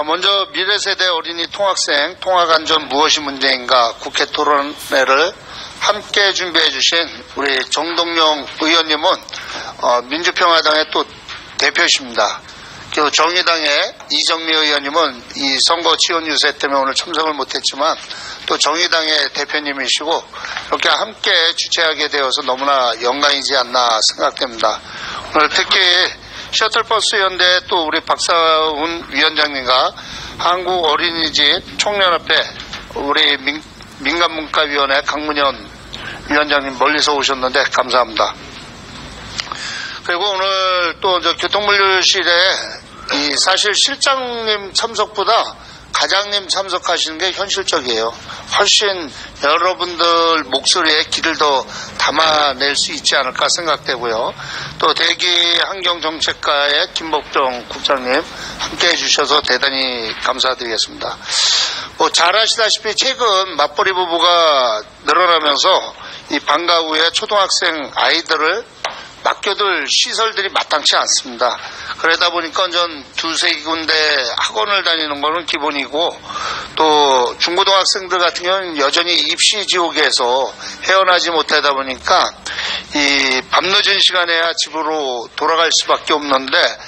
먼저 미래세대 어린이 통학생 통학안전 무엇이 문제인가 국회 토론회를 함께 준비해 주신 우리 정동영 의원님은 민주평화당의 또 대표이십니다. 그리고 정의당의 이정미 의원님은 이 선거 지원 유세 때문에 오늘 참석을 못했지만 또 정의당의 대표님이시고 이렇게 함께 주최하게 되어서 너무나 영광이지 않나 생각됩니다. 오늘 특히 셔틀버스 연대 또 우리 박사훈 위원장님과 한국 어린이집 총연합회 우리 민간문화위원회 강문현 위원장님 멀리서 오셨는데 감사합니다. 그리고 오늘 또 교통물류실에 사실 실장님 참석보다 과장님 참석하시는 게 현실적이에요. 훨씬 여러분들 목소리에 길을 더 담아낼 수 있지 않을까 생각되고요. 또 대기환경정책과의 김복정 국장님 함께해 주셔서 대단히 감사드리겠습니다. 잘 아시다시피 최근 맞벌이 부부가 늘어나면서 이 방과 후에 초등학생 아이들을 맡겨둘 시설들이 마땅치 않습니다. 그러다 보니까 전 두세 군데 학원을 다니는 거는 기본이고 또 중고등학생들 같은 경우는 여전히 입시 지옥에서 헤어나지 못하다 보니까 이 밤늦은 시간에야 집으로 돌아갈 수밖에 없는데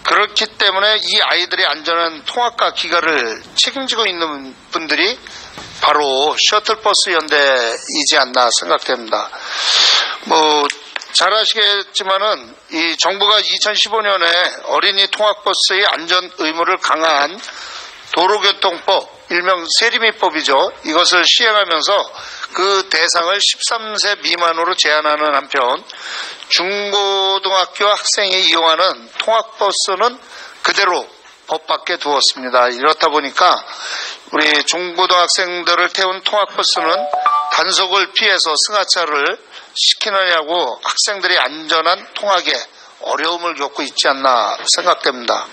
그렇기 때문에 이 아이들의 안전한 통학과 귀가를 책임지고 있는 분들이 바로 셔틀버스 연대이지 않나 생각됩니다. 잘 아시겠지만은 이 정부가 2015년에 어린이 통학버스의 안전 의무를 강화한 도로교통법, 일명 세리미법이죠. 이것을 시행하면서 그 대상을 13세 미만으로 제한하는 한편 중고등학교 학생이 이용하는 통학버스는 그대로 법 밖에 두었습니다. 이렇다 보니까 우리 중고등학생들을 태운 통학버스는 단속을 피해서 승하차를 시키느냐고 학생들이 안전한 통학에 어려움을 겪고 있지 않나 생각됩니다.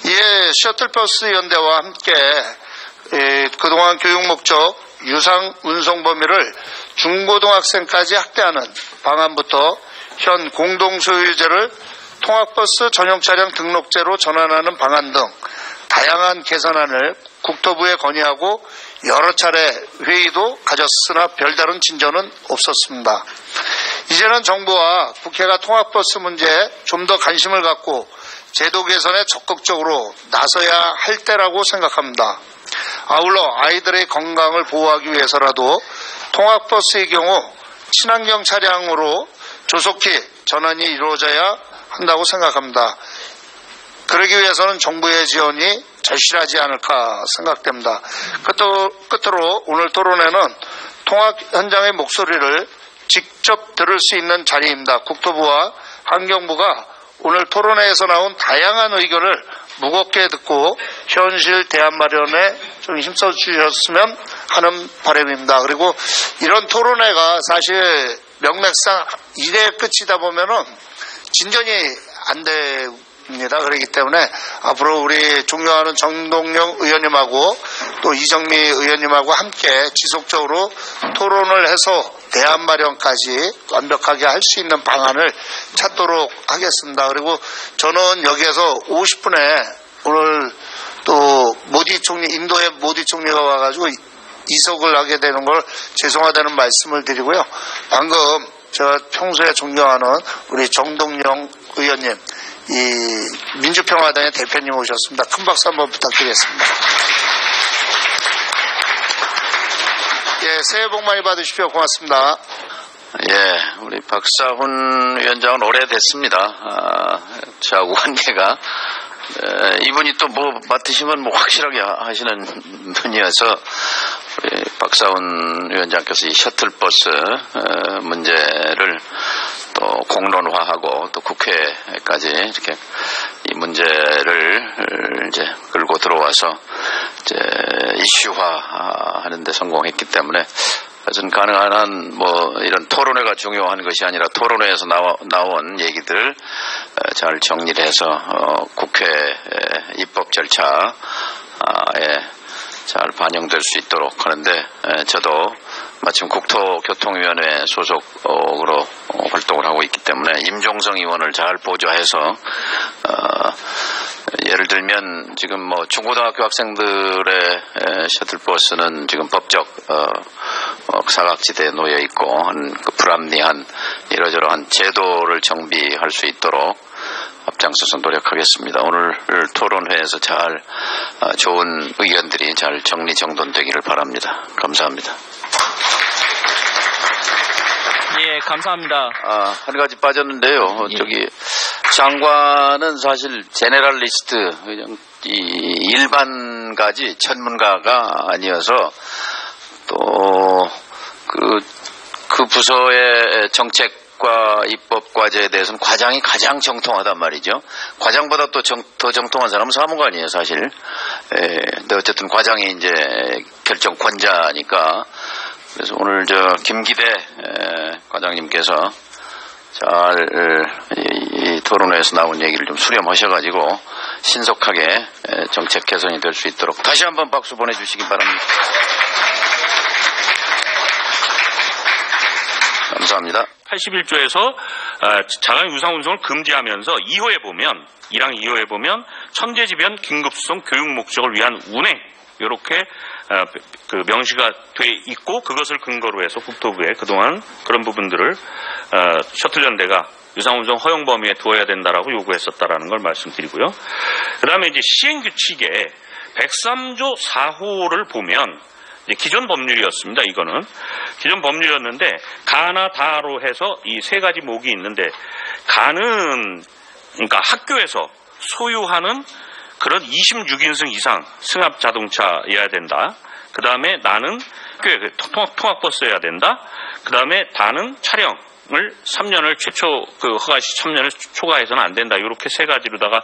이에 셔틀버스 연대와 함께 그동안 교육 목적 유상 운송 범위를 중고등학생까지 확대하는 방안부터 현 공동소유제를 통학버스 전용 차량 등록제로 전환하는 방안 등 다양한 개선안을 국토부에 건의하고 여러 차례 회의도 가졌으나 별다른 진전은 없었습니다. 이제는 정부와 국회가 통학버스 문제에 좀 더 관심을 갖고 제도 개선에 적극적으로 나서야 할 때라고 생각합니다. 아울러 아이들의 건강을 보호하기 위해서라도 통학버스의 경우 친환경 차량으로 조속히 전환이 이루어져야 한다고 생각합니다. 그러기 위해서는 정부의 지원이 절실하지 않을까 생각됩니다. 끝으로 오늘 토론회는 통학 현장의 목소리를 직접 들을 수 있는 자리입니다. 국토부와 환경부가 오늘 토론회에서 나온 다양한 의견을 무겁게 듣고 현실 대안 마련에 좀 힘써 주셨으면 하는 바람입니다. 그리고 이런 토론회가 사실 명맥상 1회 끝이다 보면은 진전이 안 됩니다. 그렇기 때문에 앞으로 우리 존경하는 정동영 의원님하고 또 이정미 의원님하고 함께 지속적으로 토론을 해서 대안 마련까지 완벽하게 할 수 있는 방안을 찾도록 하겠습니다. 그리고 저는 여기에서 50분에 오늘 또 모디 총리, 인도의 모디 총리가 와가지고 이석을 하게 되는 걸 죄송하다는 말씀을 드리고요. 방금 제가 평소에 존경하는 우리 정동영 의원님, 이 민주평화당의 대표님 오셨습니다. 큰 박수 한번 부탁드리겠습니다. 예, 새해 복 많이 받으십시오. 고맙습니다. 예, 우리 박사훈 위원장은 오래됐습니다. 저하고 관계가. 이분이 또 뭐 맡으시면 뭐 확실하게 하시는 분이어서 우리 박사훈 위원장께서 이 셔틀버스 문제를 또 공론화하고 또 국회까지 이렇게 이 문제를 이제 끌고 들어와서 이제 이슈화하는 데 성공했기 때문에 저는 가능한 한 뭐 이런 토론회가 중요한 것이 아니라 토론회에서 나온 얘기들 잘 정리를 해서 국회 입법 절차에 잘 반영될 수 있도록 하는데 저도 마침 국토교통위원회 소속으로 활동을 하고 있기 때문에 임종성 의원을 잘 보좌해서 예를 들면 지금 뭐 중고등학교 학생들의 셔틀버스는 지금 법적 사각지대에 놓여 있고 그 불합리한 이러저러한 제도를 정비할 수 있도록 앞장서서 노력하겠습니다. 오늘 토론회에서 잘 좋은 의견들이 잘 정리정돈되기를 바랍니다. 감사합니다. 예, 감사합니다. 한 가지 빠졌는데요. 예. 저기 장관은 사실 제네럴리스트, 그냥 이 일반가지 전문가가 아니어서 또 그 부서의 정책과 입법 과제에 대해서는 과장이 가장 정통하단 말이죠. 과장보다 또 더 정통한 사람은 사무관이에요, 사실. 근데 어쨌든 과장이 이제 결정권자니까. 그래서 오늘 김기대 과장님께서 잘 이 토론회에서 나온 얘기를 좀 수렴하셔가지고 신속하게 정책 개선이 될 수 있도록 다시 한번 박수 보내주시기 바랍니다. 감사합니다. 81조에서 자가용 유상 운송을 금지하면서 2호에 보면 1항 2호에 보면 천재지변 긴급수송 교육 목적을 위한 운행 이렇게 그 명시가 돼 있고 그것을 근거로 해서 국토부에 그동안 그런 부분들을 셔틀연대가 유상운송 허용 범위에 두어야 된다라고 요구했었다라는 걸 말씀드리고요. 그 다음에 이제 시행규칙에 103조 4호를 보면 이제 기존 법률이었습니다. 이거는 기존 법률이었는데 가나 다로 해서 이 세 가지 목이 있는데 가는 그러니까 학교에서 소유하는 그런 26인승 이상 승합 자동차여야 된다. 그 다음에 나는 통학버스여야 된다. 그 다음에 다는 차량을 3년을 최초 그 허가시 3년을 초과해서는 안 된다. 이렇게 세 가지로다가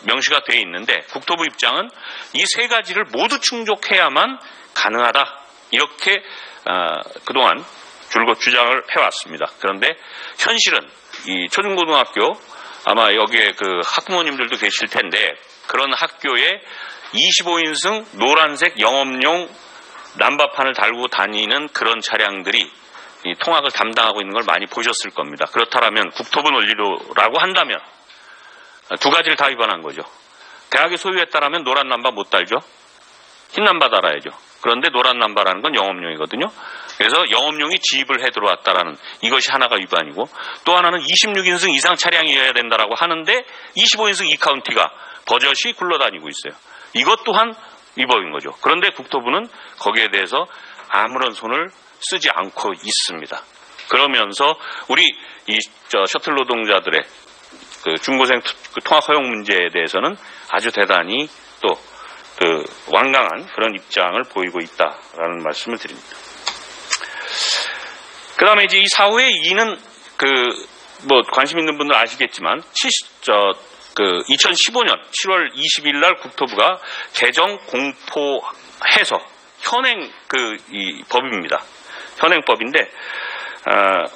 명시가 되어 있는데 국토부 입장은 이 세 가지를 모두 충족해야만 가능하다. 이렇게 그동안 줄곧 주장을 해왔습니다. 그런데 현실은 이 초중고등학교 아마 여기에 그 학부모님들도 계실 텐데 그런 학교에 25인승 노란색 영업용 난바판을 달고 다니는 그런 차량들이 이 통학을 담당하고 있는 걸 많이 보셨을 겁니다. 그렇다면 국토부 논리로라고 한다면 두 가지를 다 위반한 거죠. 대학이 소유했다라면 노란 남바 못 달죠. 흰 남바 달아야죠. 그런데 노란 남바라는 건 영업용이거든요. 그래서 영업용이 지입을 해 들어왔다라는 이것이 하나가 위반이고 또 하나는 26인승 이상 차량이어야 된다라고 하는데 25인승 이카운티가 버젓이 굴러다니고 있어요. 이것 또한 위법인 거죠. 그런데 국토부는 거기에 대해서 아무런 손을 쓰지 않고 있습니다. 그러면서 우리 이 셔틀 노동자들의 그 중고생 통학 허용 문제에 대해서는 아주 대단히 또 그 완강한 그런 입장을 보이고 있다라는 말씀을 드립니다. 그 다음에 이제 이 4호의 2는 뭐 관심 있는 분들 아시겠지만 2015년 7월 20일 날 국토부가 개정 공포해서 현행 이 법입니다. 현행법인데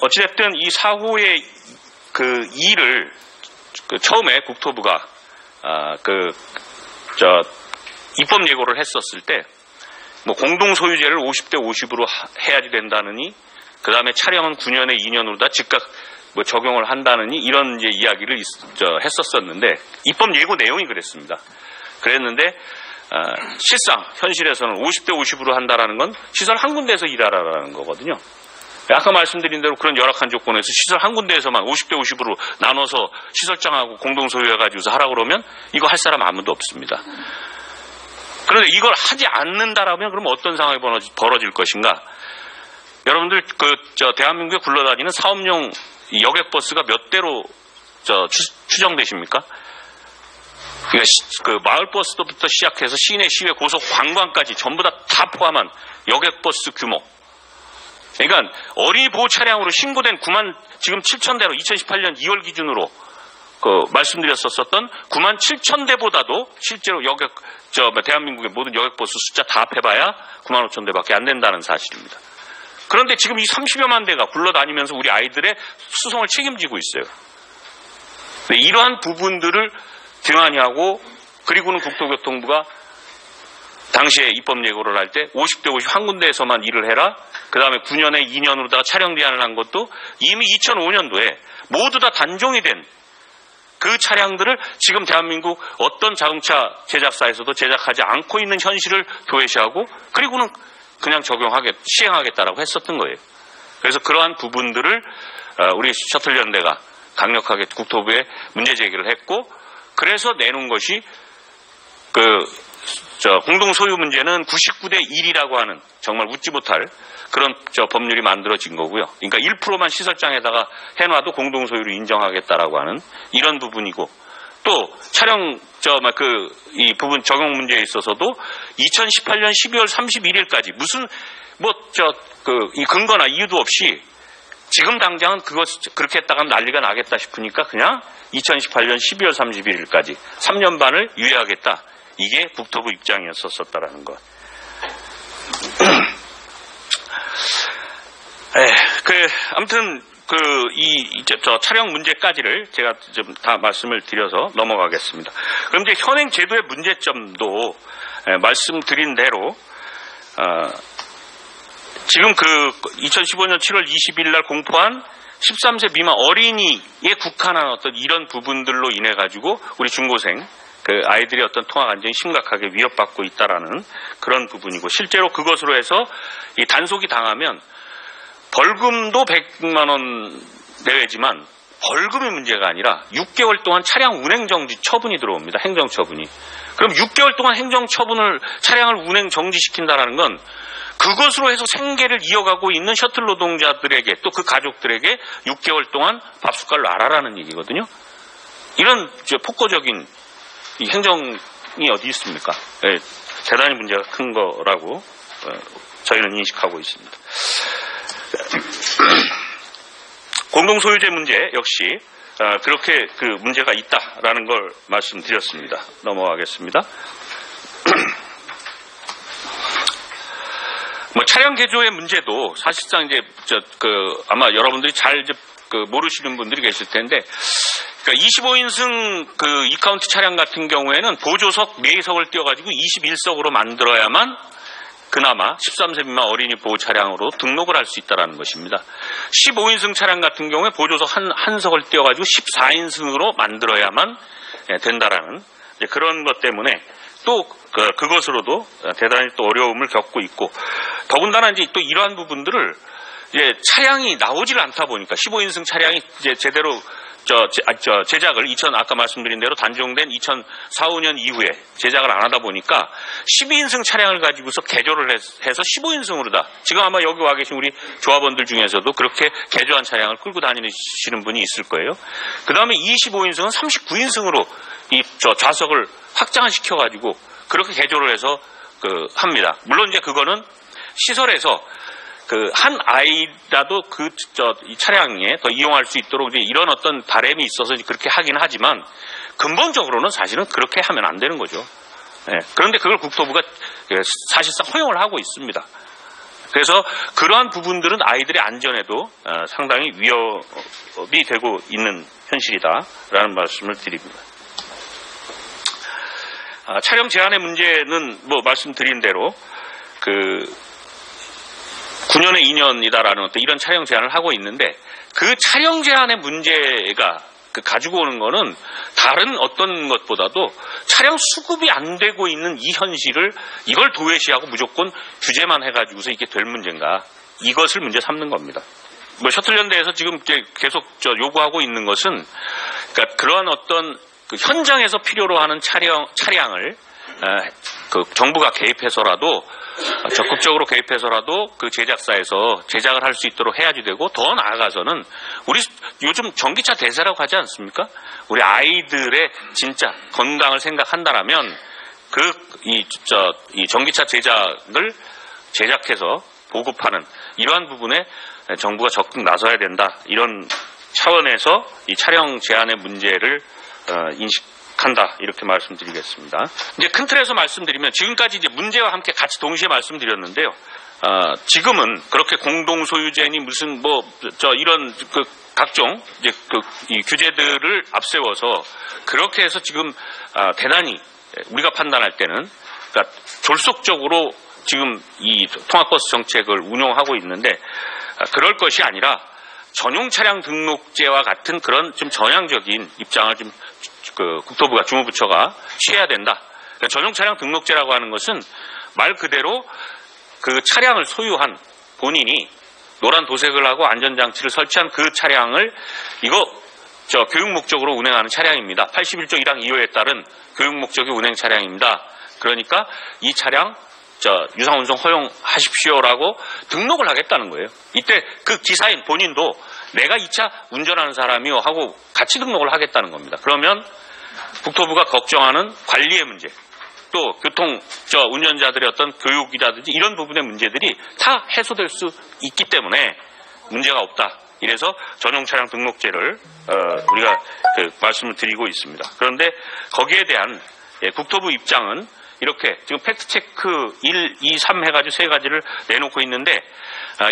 어찌됐든 이 4호의 2를 처음에 국토부가 입법 예고를 했었을 때 뭐 공동소유제를 50대 50으로 해야지 된다느니 그 다음에 차량은 9년에 2년으로 다 즉각 뭐 적용을 한다느니 이런 이제 이야기를 했었었는데 입법 예고 내용이 그랬습니다. 그랬는데 실상 현실에서는 50대 50으로 한다라는 건 시설 한 군데에서 일하라라는 거거든요. 아까 말씀드린 대로 그런 열악한 조건에서 시설 한 군데에서만 50대 50으로 나눠서 시설장하고 공동소유해가지고서 하라 그러면 이거 할 사람 아무도 없습니다. 그런데 이걸 하지 않는다라면 그럼 어떤 상황이 벌어질 것인가? 여러분들 대한민국에 굴러다니는 사업용 여객버스가 몇 대로 추정되십니까? 그러니까 마을버스부터 시작해서 시내, 시외, 고속, 관광까지 전부 다 포함한 여객버스 규모. 그러니까 어린이 보호 차량으로 신고된 9만 지금 7천 대로 2018년 2월 기준으로 말씀드렸었던 9만 7천 대보다도 실제로 대한민국의 모든 여객버스 숫자 다 합해봐야 9만 5천 대밖에 안 된다는 사실입니다. 그런데 지금 이 30여만 대가 굴러다니면서 우리 아이들의 수송을 책임지고 있어요. 네, 이러한 부분들을 등한히 하고 그리고는 국토교통부가 당시에 입법 예고를 할 때 50대 50 한 군데에서만 일을 해라. 그 다음에 9년에 2년으로다가 차량 제한을 한 것도 이미 2005년도에 모두 다 단종이 된 그 차량들을 지금 대한민국 어떤 자동차 제작사에서도 제작하지 않고 있는 현실을 도외시하고 그리고는 그냥 시행하겠다라고 했었던 거예요. 그래서 그러한 부분들을 우리 셔틀연대가 강력하게 국토부에 문제 제기를 했고 그래서 내놓은 것이 공동 소유 문제는 99대 1이라고 하는 정말 웃지 못할 그런 법률이 만들어진 거고요. 그러니까 1%만 시설장에다가 해놔도 공동 소유를 인정하겠다라고 하는 이런 부분이고 또 차량 이 부분 적용 문제에 있어서도 2018년 12월 31일까지 무슨 이 근거나 이유도 없이 지금 당장은 그렇게 했다가는 난리가 나겠다 싶으니까 그냥 2018년 12월 31일까지 3년 반을 유예하겠다. 이게 국토부 입장이었었다라는 것. 아무튼 차량 문제까지를 제가 좀 다 말씀을 드려서 넘어가겠습니다. 그럼 이제 현행 제도의 문제점도 말씀드린 대로 지금 2015년 7월 20일 날 공포한 13세 미만 어린이에 국한한 어떤 이런 부분들로 인해 가지고 우리 중고생 아이들의 어떤 통학 안전이 심각하게 위협받고 있다라는 그런 부분이고 실제로 그것으로 해서 이 단속이 당하면 벌금도 100만 원 내외지만 벌금의 문제가 아니라 6개월 동안 차량 운행 정지 처분이 들어옵니다. 행정 처분이. 그럼 6개월 동안 행정 처분을 차량을 운행 정지시킨다라는 건 그것으로 해서 생계를 이어가고 있는 셔틀 노동자들에게 또 그 가족들에게 6개월 동안 밥숟갈 놔라라는 얘기거든요. 이런 폭거적인 이 행정이 어디 있습니까? 네, 대단히 문제가 큰 거라고 저희는 인식하고 있습니다. 공동소유제 문제 역시 그렇게 문제가 있다라는 걸 말씀드렸습니다. 넘어가겠습니다. 차량 개조의 문제도 사실상 이제 아마 여러분들이 잘 모르시는 분들이 계실 텐데 25인승 이카운트 차량 같은 경우에는 보조석 4석을 띄워가지고 21석으로 만들어야만 그나마 13세 미만 어린이 보호 차량으로 등록을 할 수 있다는 것입니다. 15인승 차량 같은 경우에 보조석 한 석을 띄워가지고 14인승으로 만들어야만 된다라는 그런 것 때문에 또 그것으로도 대단히 또 어려움을 겪고 있고 더군다나 이제 또 이러한 부분들을 차량이 나오질 않다 보니까 15인승 차량이 이제 제대로 제작을 아까 말씀드린 대로 단종된 2004, 5년 이후에 제작을 안 하다 보니까 12인승 차량을 가지고서 개조를 해서 15인승으로다. 지금 아마 여기 와 계신 우리 조합원들 중에서도 그렇게 개조한 차량을 끌고 다니시는 분이 있을 거예요. 그 다음에 25인승은 39인승으로 이 좌석을 확장을 시켜가지고 그렇게 개조를 해서 합니다. 물론 이제 그거는 시설에서 한 아이라도 이 차량에 더 이용할 수 있도록 이제 이런 어떤 바람이 있어서 그렇게 하긴 하지만 근본적으로는 사실은 그렇게 하면 안 되는 거죠. 그런데 그걸 국토부가 사실상 허용을 하고 있습니다. 그래서 그러한 부분들은 아이들의 안전에도 상당히 위협이 되고 있는 현실이다라는 말씀을 드립니다. 차량 제한의 문제는 말씀드린 대로 9년에 2년이다라는 어떤 이런 차량 제한을 하고 있는데 그 차량 제한의 문제가 가지고 오는 거는 다른 어떤 것보다도 차량 수급이 안 되고 있는 이 현실을 이걸 도외시하고 무조건 규제만 해가지고서 이게 될 문제인가 이것을 문제 삼는 겁니다. 셔틀연대에서 지금 계속 요구하고 있는 것은 그러한 어떤 현장에서 필요로 하는 차량을 정부가 개입해서라도 적극적으로 개입해서라도 그 제작사에서 제작을 할 수 있도록 해야지 되고 더 나아가서는 우리 요즘 전기차 대세라고 하지 않습니까? 우리 아이들의 진짜 건강을 생각한다라면 이 전기차 제작을 제작해서 보급하는 이러한 부분에 정부가 적극 나서야 된다. 이런 차원에서 이 차량 제한의 문제를 인식한다 이렇게 말씀드리겠습니다. 이제 큰 틀에서 말씀드리면 지금까지 이제 문제와 함께 같이 동시에 말씀드렸는데요. 지금은 그렇게 공동소유제니 무슨 이런 각종 이제 이 규제들을 앞세워서 그렇게 해서 지금 대단히 우리가 판단할 때는 졸속적으로 지금 이 통학버스 정책을 운용하고 있는데 그럴 것이 아니라 전용 차량 등록제와 같은 그런 좀 전향적인 입장을 좀 국토부가 주무부처가 취해야 된다. 그러니까 전용 차량 등록제라고 하는 것은 말 그대로 그 차량을 소유한 본인이 노란 도색을 하고 안전장치를 설치한 그 차량을 교육 목적으로 운행하는 차량입니다. 81조 1항 2호에 따른 교육 목적의 운행 차량입니다. 그러니까 이 차량 유상운송 허용하십시오라고 등록을 하겠다는 거예요. 이때 그 기사인 본인도 내가 이 차 운전하는 사람이요 하고 같이 등록을 하겠다는 겁니다. 그러면 국토부가 걱정하는 관리의 문제, 또 운전자들의 어떤 교육이라든지 이런 부분의 문제들이 다 해소될 수 있기 때문에 문제가 없다. 이래서 전용 차량 등록제를 우리가 말씀을 드리고 있습니다. 그런데 거기에 대한 국토부 입장은 이렇게 지금 팩트체크 1, 2, 3 해가지고 세 가지를 내놓고 있는데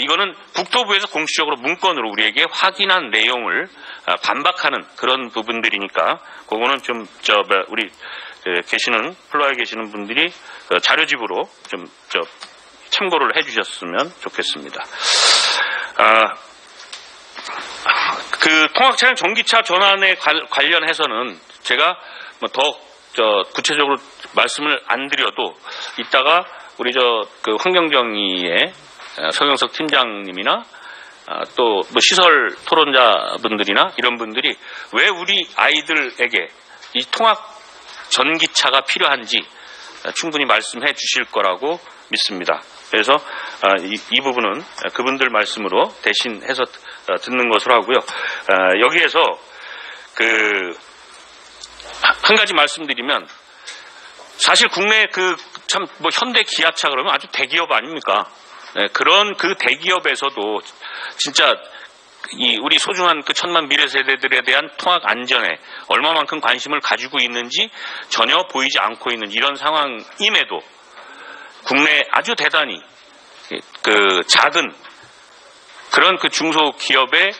이거는 국토부에서 공식적으로 문건으로 우리에게 확인한 내용을 반박하는 그런 부분들이니까 그거는 좀 우리 플로어에 계시는 분들이 자료집으로 좀 참고를 해주셨으면 좋겠습니다. 그 통학차량 전기차 전환에 관련해서는 제가 더 구체적으로 말씀을 안 드려도 이따가 우리 환경정의의 서경석 팀장님이나 또 시설 토론자분들이나 이런 분들이 왜 우리 아이들에게 이 통학 전기차가 필요한지 충분히 말씀해 주실 거라고 믿습니다. 그래서 이 부분은 그분들 말씀으로 대신해서 듣는 것으로 하고요. 여기에서 한 가지 말씀드리면 사실 국내 현대 기아차 그러면 아주 대기업 아닙니까? 그런 그 대기업에서도 진짜 우리 소중한 1000만 미래 세대들에 대한 통학 안전에 얼마만큼 관심을 가지고 있는지 전혀 보이지 않고 있는 이런 상황임에도 국내 아주 대단히 작은 그런 중소기업의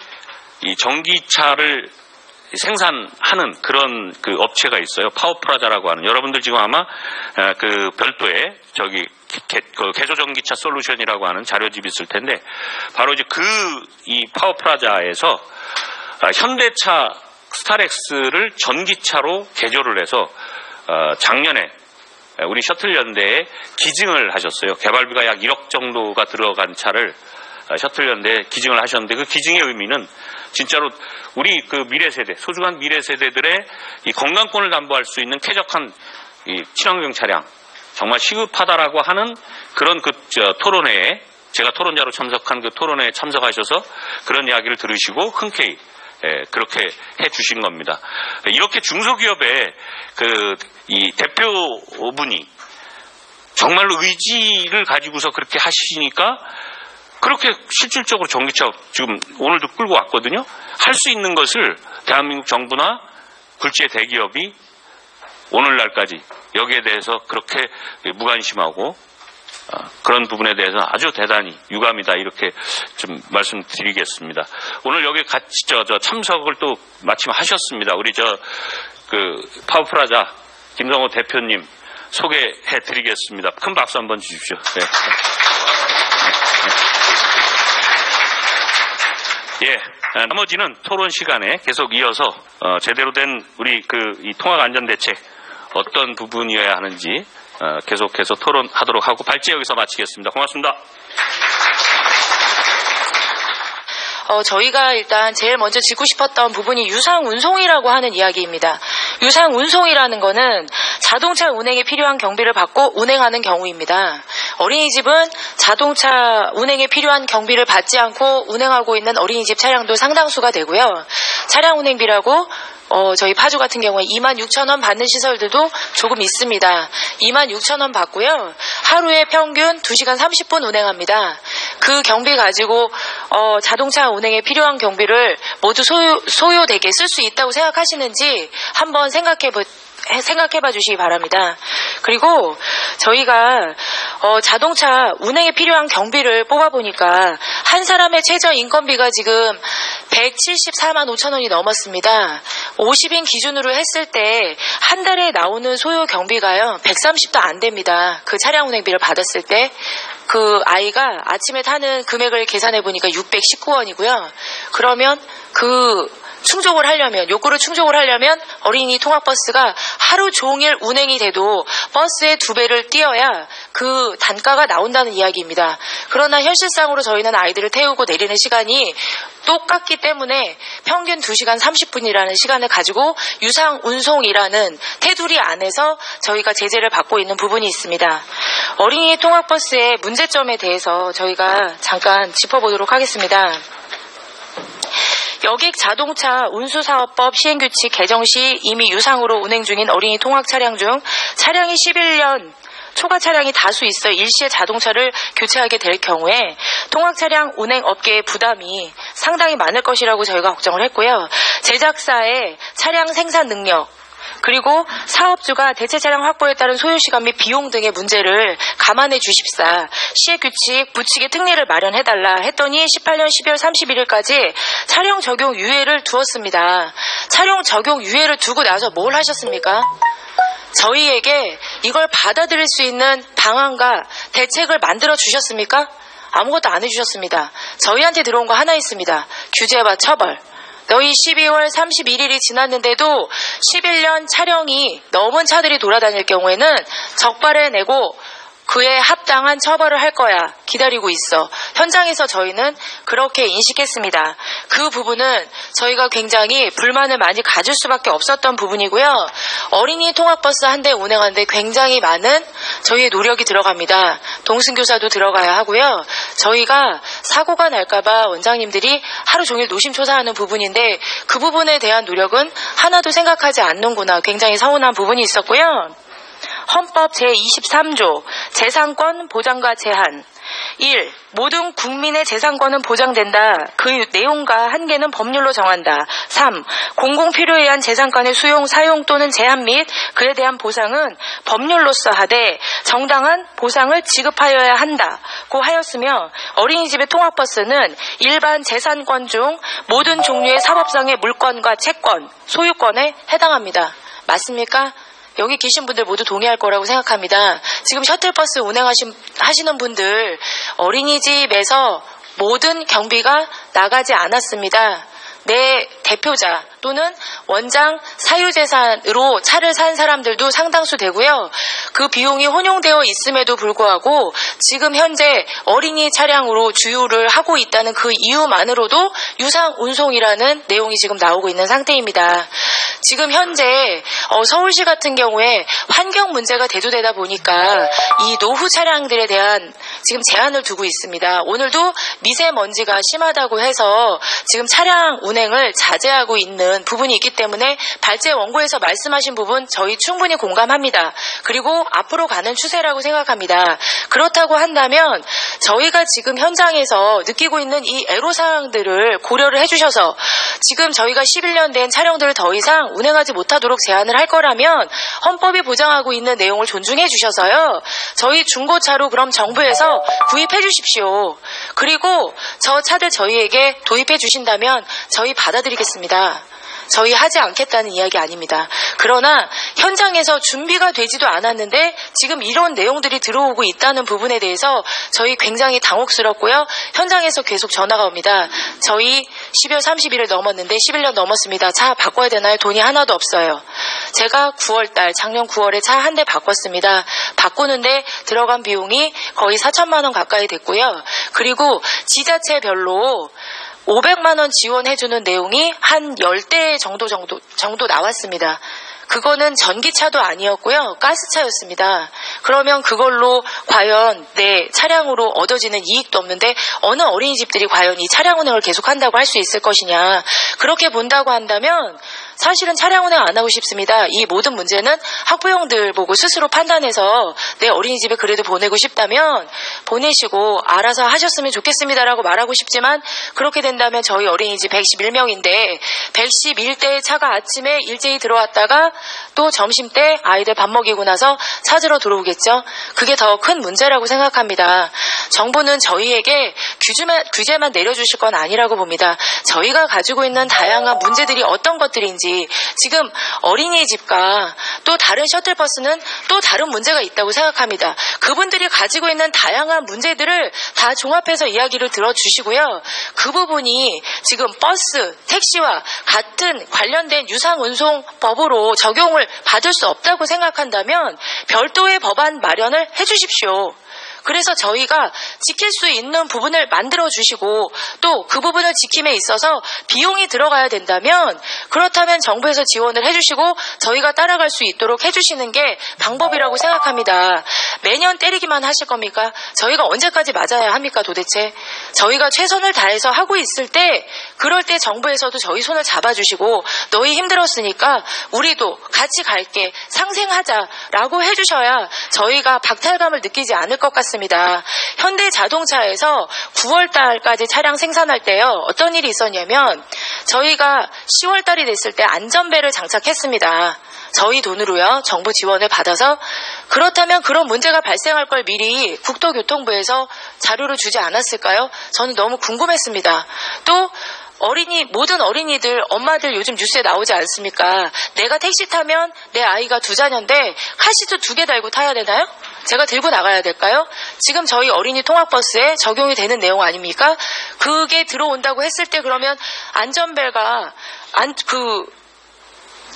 이 전기차를 생산하는 그런 업체가 있어요. 파워프라자라고 하는. 여러분들 지금 아마 별도의 개조전기차 솔루션이라고 하는 자료집이 있을 텐데 바로 이제 이 파워프라자에서 현대차 스타렉스를 전기차로 개조를 해서 작년에 우리 셔틀연대에 기증을 하셨어요. 개발비가 약 1억 정도가 들어간 차를 셔틀연대에 기증을 하셨는데 그 기증의 의미는 진짜로 우리 미래 세대, 소중한 미래 세대들의 이 건강권을 담보할 수 있는 쾌적한 이 친환경 차량 정말 시급하다라고 하는 그런 토론회에 제가 토론자로 참석한 그 토론회에 참석하셔서 그런 이야기를 들으시고 흔쾌히 그렇게 해 주신 겁니다. 이렇게 중소기업의 이 대표분이 정말로 의지를 가지고서 그렇게 하시니까 그렇게 실질적으로 전기차 지금 오늘도 끌고 왔거든요. 할 수 있는 것을 대한민국 정부나 굴지의 대기업이 오늘날까지 여기에 대해서 그렇게 무관심하고 그런 부분에 대해서 아주 대단히 유감이다 이렇게 좀 말씀드리겠습니다. 오늘 여기 같이 참석을 또 마침 하셨습니다. 우리 파워프라자 김성호 대표님 소개해 드리겠습니다. 큰 박수 한번 주십시오. 네. 나머지는 토론 시간에 계속 이어서 제대로 된 우리 이 통학안전대책 어떤 부분이어야 하는지 계속해서 토론하도록 하고 발제 여기서 마치겠습니다. 고맙습니다. 저희가 일단 제일 먼저 짚고 싶었던 부분이 유상운송이라고 하는 이야기입니다. 유상운송이라는 거는 자동차 운행에 필요한 경비를 받고 운행하는 경우입니다. 어린이집은 자동차 운행에 필요한 경비를 받지 않고 운행하고 있는 어린이집 차량도 상당수가 되고요. 차량 운행비라고 저희 파주 같은 경우에 26,000원 받는 시설들도 조금 있습니다. 26,000원 받고요. 하루에 평균 2시간 30분 운행합니다. 그 경비 가지고 자동차 운행에 필요한 경비를 모두 소요되게 쓸 수 있다고 생각하시는지 한번 생각해봐 주시기 바랍니다. 그리고 저희가 자동차 운행에 필요한 경비를 뽑아보니까 한 사람의 최저 인건비가 지금 174만 5천 원이 넘었습니다. 50인 기준으로 했을 때 한 달에 나오는 소요 경비가요 130도 안 됩니다. 그 차량 운행비를 받았을 때 그 아이가 아침에 타는 금액을 계산해 보니까 619원이고요. 그러면 그 충족을 하려면, 욕구를 충족을 하려면 어린이 통학버스가 하루 종일 운행이 돼도 버스의 2배를 띄어야 그 단가가 나온다는 이야기입니다. 그러나 현실상으로 저희는 아이들을 태우고 내리는 시간이 똑같기 때문에 평균 2시간 30분이라는 시간을 가지고 유상운송이라는 테두리 안에서 저희가 제재를 받고 있는 부분이 있습니다. 어린이 통학버스의 문제점에 대해서 저희가 잠깐 짚어보도록 하겠습니다. 여객 자동차 운수사업법 시행규칙 개정 시 이미 유상으로 운행 중인 어린이 통학 차량 중 차량이 11년 초과 차량이 다수 있어 일시에 자동차를 교체하게 될 경우에 통학 차량 운행 업계의 부담이 상당히 많을 것이라고 저희가 걱정을 했고요. 제작사의 차량 생산 능력, 그리고 사업주가 대체 차량 확보에 따른 소요시간 및 비용 등의 문제를 감안해 주십사 시행규칙 부칙의 특례를 마련해달라 했더니 18년 12월 31일까지 차량 적용 유예를 두었습니다. 차량 적용 유예를 두고 나서 뭘 하셨습니까? 저희에게 이걸 받아들일 수 있는 방안과 대책을 만들어 주셨습니까? 아무것도 안 해주셨습니다. 저희한테 들어온 거 하나 있습니다. 규제와 처벌. 너희 12월 31일이 지났는데도 11년 차량이 넘은 차들이 돌아다닐 경우에는 적발해 내고 그에 합당한 처벌을 할 거야. 기다리고 있어. 현장에서 저희는 그렇게 인식했습니다. 그 부분은 저희가 굉장히 불만을 많이 가질 수밖에 없었던 부분이고요. 어린이 통학버스 한 대 운행하는데 굉장히 많은 저희의 노력이 들어갑니다. 동승교사도 들어가야 하고요. 저희가 사고가 날까봐 원장님들이 하루 종일 노심초사하는 부분인데 그 부분에 대한 노력은 하나도 생각하지 않는구나. 굉장히 서운한 부분이 있었고요. 헌법 제23조 재산권 보장과 제한 1. 모든 국민의 재산권은 보장된다. 그 내용과 한계는 법률로 정한다. 3. 공공필요에 의한 재산권의 수용, 사용 또는 제한 및 그에 대한 보상은 법률로서 하되 정당한 보상을 지급하여야 한다고 하였으며 어린이집의 통학버스는 일반 재산권 중 모든 종류의 사법상의 물권과 채권, 소유권에 해당합니다. 맞습니까? 여기 계신 분들 모두 동의할 거라고 생각합니다. 지금 셔틀버스 운행하시는 분들 어린이집에서 모든 경비가 나가지 않았습니다. 내 대표자 또는 원장 사유재산으로 차를 산 사람들도 상당수 되고요. 그 비용이 혼용되어 있음에도 불구하고 지금 현재 어린이 차량으로 주유를 하고 있다는 그 이유만으로도 유상운송이라는 내용이 지금 나오고 있는 상태입니다. 지금 현재 서울시 같은 경우에 환경 문제가 대두되다 보니까 이 노후 차량들에 대한 지금 제한을 두고 있습니다. 오늘도 미세먼지가 심하다고 해서 지금 차량 운행을 자제하고 있는 부분이 있기 때문에 발제 원고에서 말씀하신 부분 저희 충분히 공감합니다. 그리고 앞으로 가는 추세라고 생각합니다. 그렇다고 한다면 저희가 지금 현장에서 느끼고 있는 이 애로사항들을 고려를 해주셔서 지금 저희가 11년 된 차량들을 더 이상 운행하지 못하도록 제한을 할 거라면 헌법이 보장하고 있는 내용을 존중해 주셔서요. 저희 중고차로 그럼 정부에서 구입해 주십시오. 그리고 저 차들 저희에게 도입해 주신다면 저희 받아들이겠습니다. 저희 하지 않겠다는 이야기 아닙니다. 그러나 현장에서 준비가 되지도 않았는데 지금 이런 내용들이 들어오고 있다는 부분에 대해서 저희 굉장히 당혹스럽고요. 현장에서 계속 전화가 옵니다. 저희 12월 30일을 넘었는데 11년 넘었습니다. 차 바꿔야 되나요? 돈이 하나도 없어요. 제가 9월달 작년 9월에 차 한 대 바꿨습니다. 바꾸는데 들어간 비용이 거의 4천만 원 가까이 됐고요. 그리고 지자체별로 500만 원 지원해주는 내용이 한 10대 정도 나왔습니다. 그거는 전기차도 아니었고요. 가스차였습니다. 그러면 그걸로 과연 내 차량으로 얻어지는 이익도 없는데 어느 어린이집들이 과연 이 차량 운행을 계속한다고 할 수 있을 것이냐. 그렇게 본다고 한다면 사실은 차량 운행 안 하고 싶습니다. 이 모든 문제는 학부형들 보고 스스로 판단해서 내 어린이집에 그래도 보내고 싶다면 보내시고 알아서 하셨으면 좋겠습니다라고 말하고 싶지만 그렇게 된다면 저희 어린이집 111명인데 111대의 차가 아침에 일제히 들어왔다가 또 점심때 아이들 밥 먹이고 나서 찾으러 들어오겠죠. 그게 더 큰 문제라고 생각합니다. 정부는 저희에게 규제만 내려주실 건 아니라고 봅니다. 저희가 가지고 있는 다양한 문제들이 어떤 것들인지, 지금 어린이집과 또 다른 셔틀버스는 또 다른 문제가 있다고 생각합니다. 그분들이 가지고 있는 다양한 문제들을 다 종합해서 이야기를 들어주시고요. 그 부분이 지금 버스, 택시와 같은 관련된 유상운송법으로 적용을 받을 수 없다고 생각한다면 별도의 법안 마련을 해주십시오. 그래서 저희가 지킬 수 있는 부분을 만들어 주시고 또 그 부분을 지킴에 있어서 비용이 들어가야 된다면 그렇다면 정부에서 지원을 해주시고 저희가 따라갈 수 있도록 해주시는 게 방법이라고 생각합니다. 매년 때리기만 하실 겁니까? 저희가 언제까지 맞아야 합니까 도대체? 저희가 최선을 다해서 하고 있을 때 그럴 때 정부에서도 저희 손을 잡아주시고 너희 힘들었으니까 우리도 같이 갈게 상생하자라고 해주셔야 저희가 박탈감을 느끼지 않을 것 같습니다. 현대자동차에서 9월달까지 차량 생산할 때요. 어떤 일이 있었냐면 저희가 10월달이 됐을 때 안전벨을 장착했습니다. 저희 돈으로요. 정부 지원을 받아서. 그렇다면 그런 문제가 발생할 걸 미리 국토교통부에서 자료를 주지 않았을까요? 저는 너무 궁금했습니다. 또 모든 어린이들, 엄마들 요즘 뉴스에 나오지 않습니까? 내가 택시 타면 내 아이가 2자녀인데 카시트 2개 달고 타야 되나요? 제가 들고 나가야 될까요? 지금 저희 어린이 통학버스에 적용이 되는 내용 아닙니까? 그게 들어온다고 했을 때 그러면 안전벨과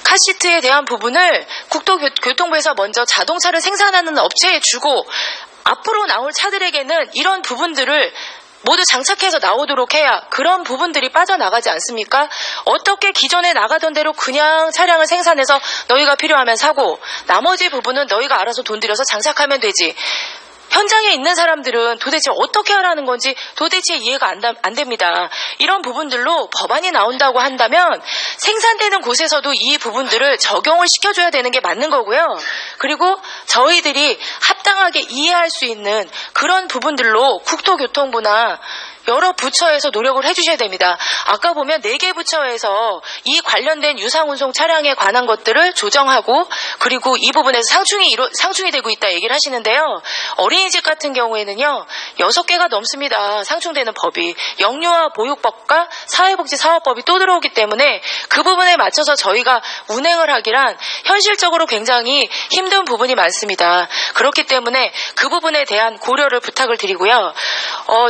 카시트에 대한 부분을 국토교통부에서 먼저 자동차를 생산하는 업체에 주고 앞으로 나올 차들에게는 이런 부분들을 모두 장착해서 나오도록 해야 그런 부분들이 빠져나가지 않습니까? 어떻게 기존에 나가던 대로 그냥 차량을 생산해서 너희가 필요하면 사고 나머지 부분은 너희가 알아서 돈 들여서 장착하면 되지. 현장에 있는 사람들은 도대체 어떻게 하라는 건지 도대체 이해가 안 됩니다. 이런 부분들로 법안이 나온다고 한다면 생산되는 곳에서도 이 부분들을 적용을 시켜줘야 되는 게 맞는 거고요. 그리고 저희들이 합당하게 이해할 수 있는 그런 부분들로 국토교통부나 여러 부처에서 노력을 해주셔야 됩니다. 아까 보면 4개 부처에서 이 관련된 유상운송 차량에 관한 것들을 조정하고 그리고 이 부분에서 상충이 되고 있다 얘기를 하시는데요. 어린이집 같은 경우에는요. 6개가 넘습니다. 상충되는 법이. 영유아 보육법과 사회복지사업법이 또 들어오기 때문에 그 부분에 맞춰서 저희가 운행을 하기란 현실적으로 굉장히 힘든 부분이 많습니다. 그렇기 때문에 그 부분에 대한 고려를 부탁을 드리고요.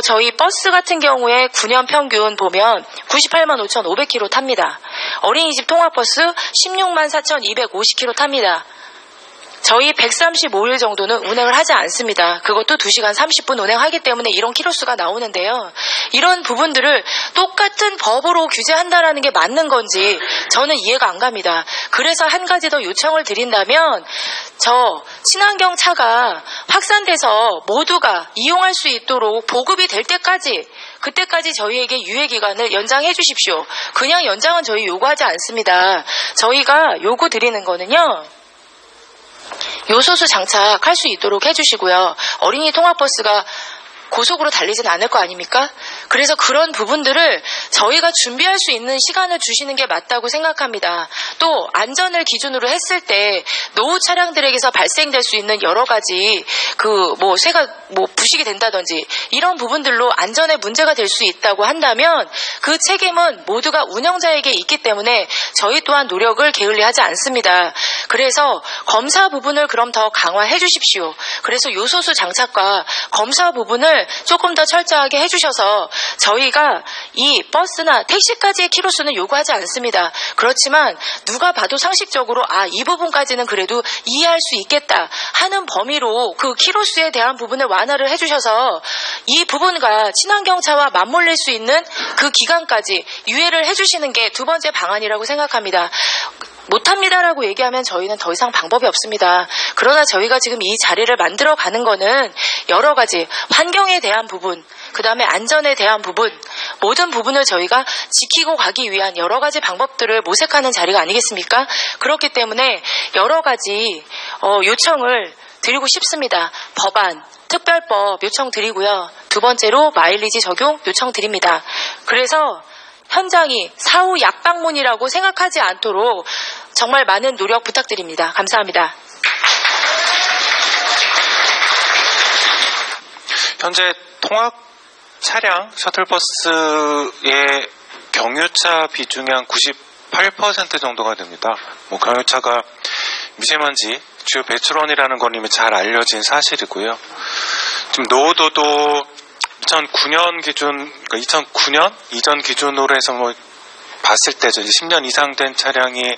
저희 버스 같은 경우에 9년 평균 보면 98만 5,500km 탑니다. 어린이집 통학버스 16만 4,250km 탑니다. 저희 135일 정도는 운행을 하지 않습니다. 그것도 2시간 30분 운행하기 때문에 이런 키로수가 나오는데요. 이런 부분들을 똑같은 법으로 규제한다라는 게 맞는 건지 저는 이해가 안 갑니다. 그래서 한 가지 더 요청을 드린다면 저 친환경 차가 확산돼서 모두가 이용할 수 있도록 보급이 될 때까지 그때까지 저희에게 유예기간을 연장해 주십시오. 그냥 연장은 저희 요구하지 않습니다. 저희가 요구 드리는 거는요. 요소수 장착할 수 있도록 해주시고요. 어린이 통학버스가 고속으로 달리진 않을 거 아닙니까? 그래서 그런 부분들을 저희가 준비할 수 있는 시간을 주시는 게 맞다고 생각합니다. 또 안전을 기준으로 했을 때 노후 차량들에게서 발생될 수 있는 여러 가지 쇠가 부식이 된다든지 이런 부분들로 안전에 문제가 될 수 있다고 한다면 그 책임은 모두가 운영자에게 있기 때문에 저희 또한 노력을 게을리하지 않습니다. 그래서 검사 부분을 그럼 더 강화해 주십시오. 그래서 요소수 장착과 검사 부분을 조금 더 철저하게 해주셔서 저희가 이 버스나 택시까지의 키로수는 요구하지 않습니다. 그렇지만 누가 봐도 상식적으로 이 부분까지는 그래도 이해할 수 있겠다 하는 범위로 그 키로수에 대한 부분을 완화를 해주셔서 이 부분과 친환경차와 맞물릴 수 있는 그 기간까지 유예를 해주시는 게 두 번째 방안이라고 생각합니다. 못합니다라고 얘기하면 저희는 더 이상 방법이 없습니다. 그러나 저희가 지금 이 자리를 만들어 가는 거는 여러 가지 환경에 대한 부분, 그 다음에 안전에 대한 부분, 모든 부분을 저희가 지키고 가기 위한 여러 가지 방법들을 모색하는 자리가 아니겠습니까? 그렇기 때문에 여러 가지 요청을 드리고 싶습니다. 법안, 특별법 요청드리고요. 두 번째로 마일리지 적용 요청드립니다. 그래서 현장이 사후 약방문이라고 생각하지 않도록 정말 많은 노력 부탁드립니다. 감사합니다. 현재 통학 차량 셔틀버스의 경유차 비중이 한 98% 정도가 됩니다. 경유차가 미세먼지 주요 배출원이라는 건 이미 잘 알려진 사실이고요. 지금 노후도도 2009년 기준, 그러니까 2009년 이전 기준으로 해서 봤을 때죠. 10년 이상 된 차량이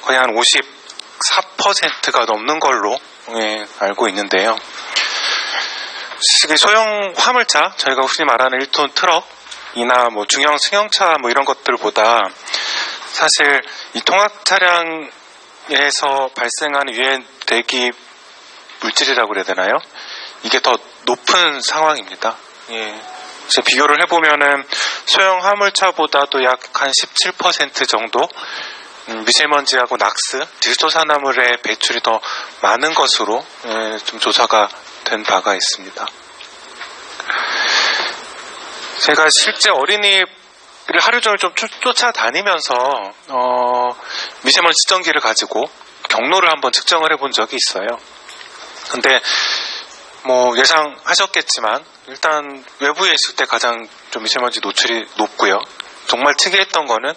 거의 한 54%가 넘는 걸로 알고 있는데요. 소형 화물차, 저희가 흔히 말하는 1톤 트럭이나 중형 승용차 이런 것들보다 사실 이 통학 차량에서 발생하는 유해 대기 물질이라고 그래야 되나요? 이게 더 높은 상황입니다. 그래서 비교를 해보면은 소형 화물차보다도 약 한 17% 정도 미세먼지하고 낙스, 질소산화물의 배출이 더 많은 것으로 좀 조사가 된 바가 있습니다. 제가 실제 어린이를 하루 종일 좀 쫓아다니면서 미세먼지 측정기를 가지고 경로를 한번 측정을 해본 적이 있어요. 근데 예상하셨겠지만 일단 외부에 있을 때 가장 좀 미세먼지 노출이 높고요. 정말 특이했던 거는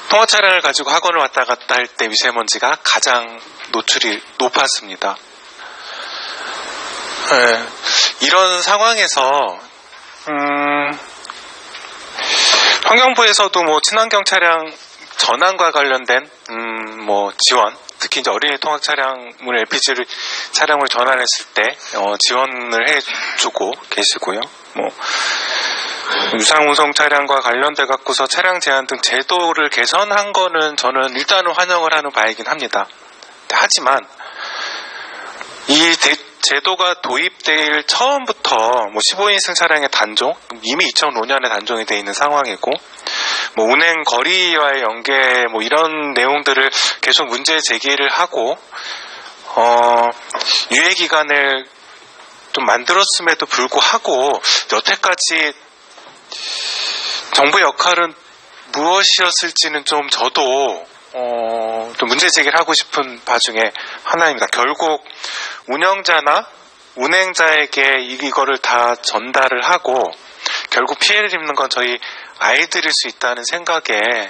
통화 차량을 가지고 학원을 왔다 갔다 할 때 미세먼지가 가장 노출이 높았습니다. 이런 상황에서 환경부에서도 친환경 차량 전환과 관련된 지원, 특히 이제 어린이 통학 차량물 LPG 차량을 전환했을 때 지원을 해주고 계시고요. 유상 운송 차량과 관련돼 갖고서 차량 제한 등 제도를 개선한 거는 저는 일단은 환영을 하는 바이긴 합니다. 하지만 이 제도가 도입될 처음부터 15인승 차량의 단종, 이미 2005년에 단종이 돼 있는 상황이고, 운행 거리와의 연계, 이런 내용들을 계속 문제 제기를 하고, 유예 기간을 좀 만들었음에도 불구하고, 여태까지 정부의 역할은 무엇이었을지는 좀 저도, 좀 문제 제기를 하고 싶은 바 중에 하나입니다. 결국, 운영자나 운행자에게 이거를 다 전달을 하고 결국 피해를 입는 건 저희 아이들일 수 있다는 생각에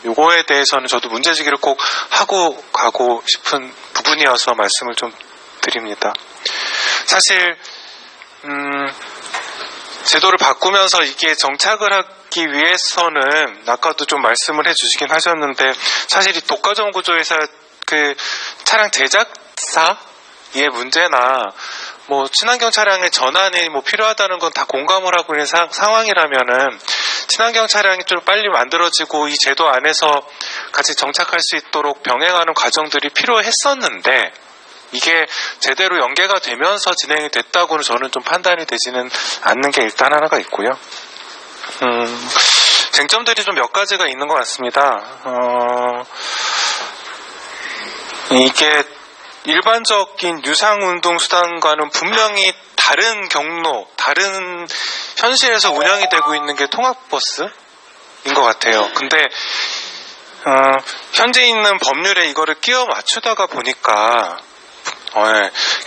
요거에 대해서는 저도 문제제기를 꼭 하고 가고 싶은 부분이어서 말씀을 좀 드립니다. 사실 제도를 바꾸면서 이게 정착을 하기 위해서는 아까도 좀 말씀을 해주시긴 하셨는데 사실 이 독과점 구조에서 그 차량 제작사 의 문제나 친환경 차량의 전환이 필요하다는 건 다 공감을 하고 있는 상황이라면은 친환경 차량이 좀 빨리 만들어지고 이 제도 안에서 같이 정착할 수 있도록 병행하는 과정들이 필요했었는데 이게 제대로 연계가 되면서 진행이 됐다고는 저는 좀 판단이 되지는 않는 게 일단 하나가 있고요. 쟁점들이 좀 몇 가지가 있는 것 같습니다. 이게 일반적인 유상운동수단과는 분명히 다른 경로, 다른 현실에서 운영이 되고 있는 게 통학버스인 것 같아요. 근데 현재 있는 법률에 이거를 끼워 맞추다가 보니까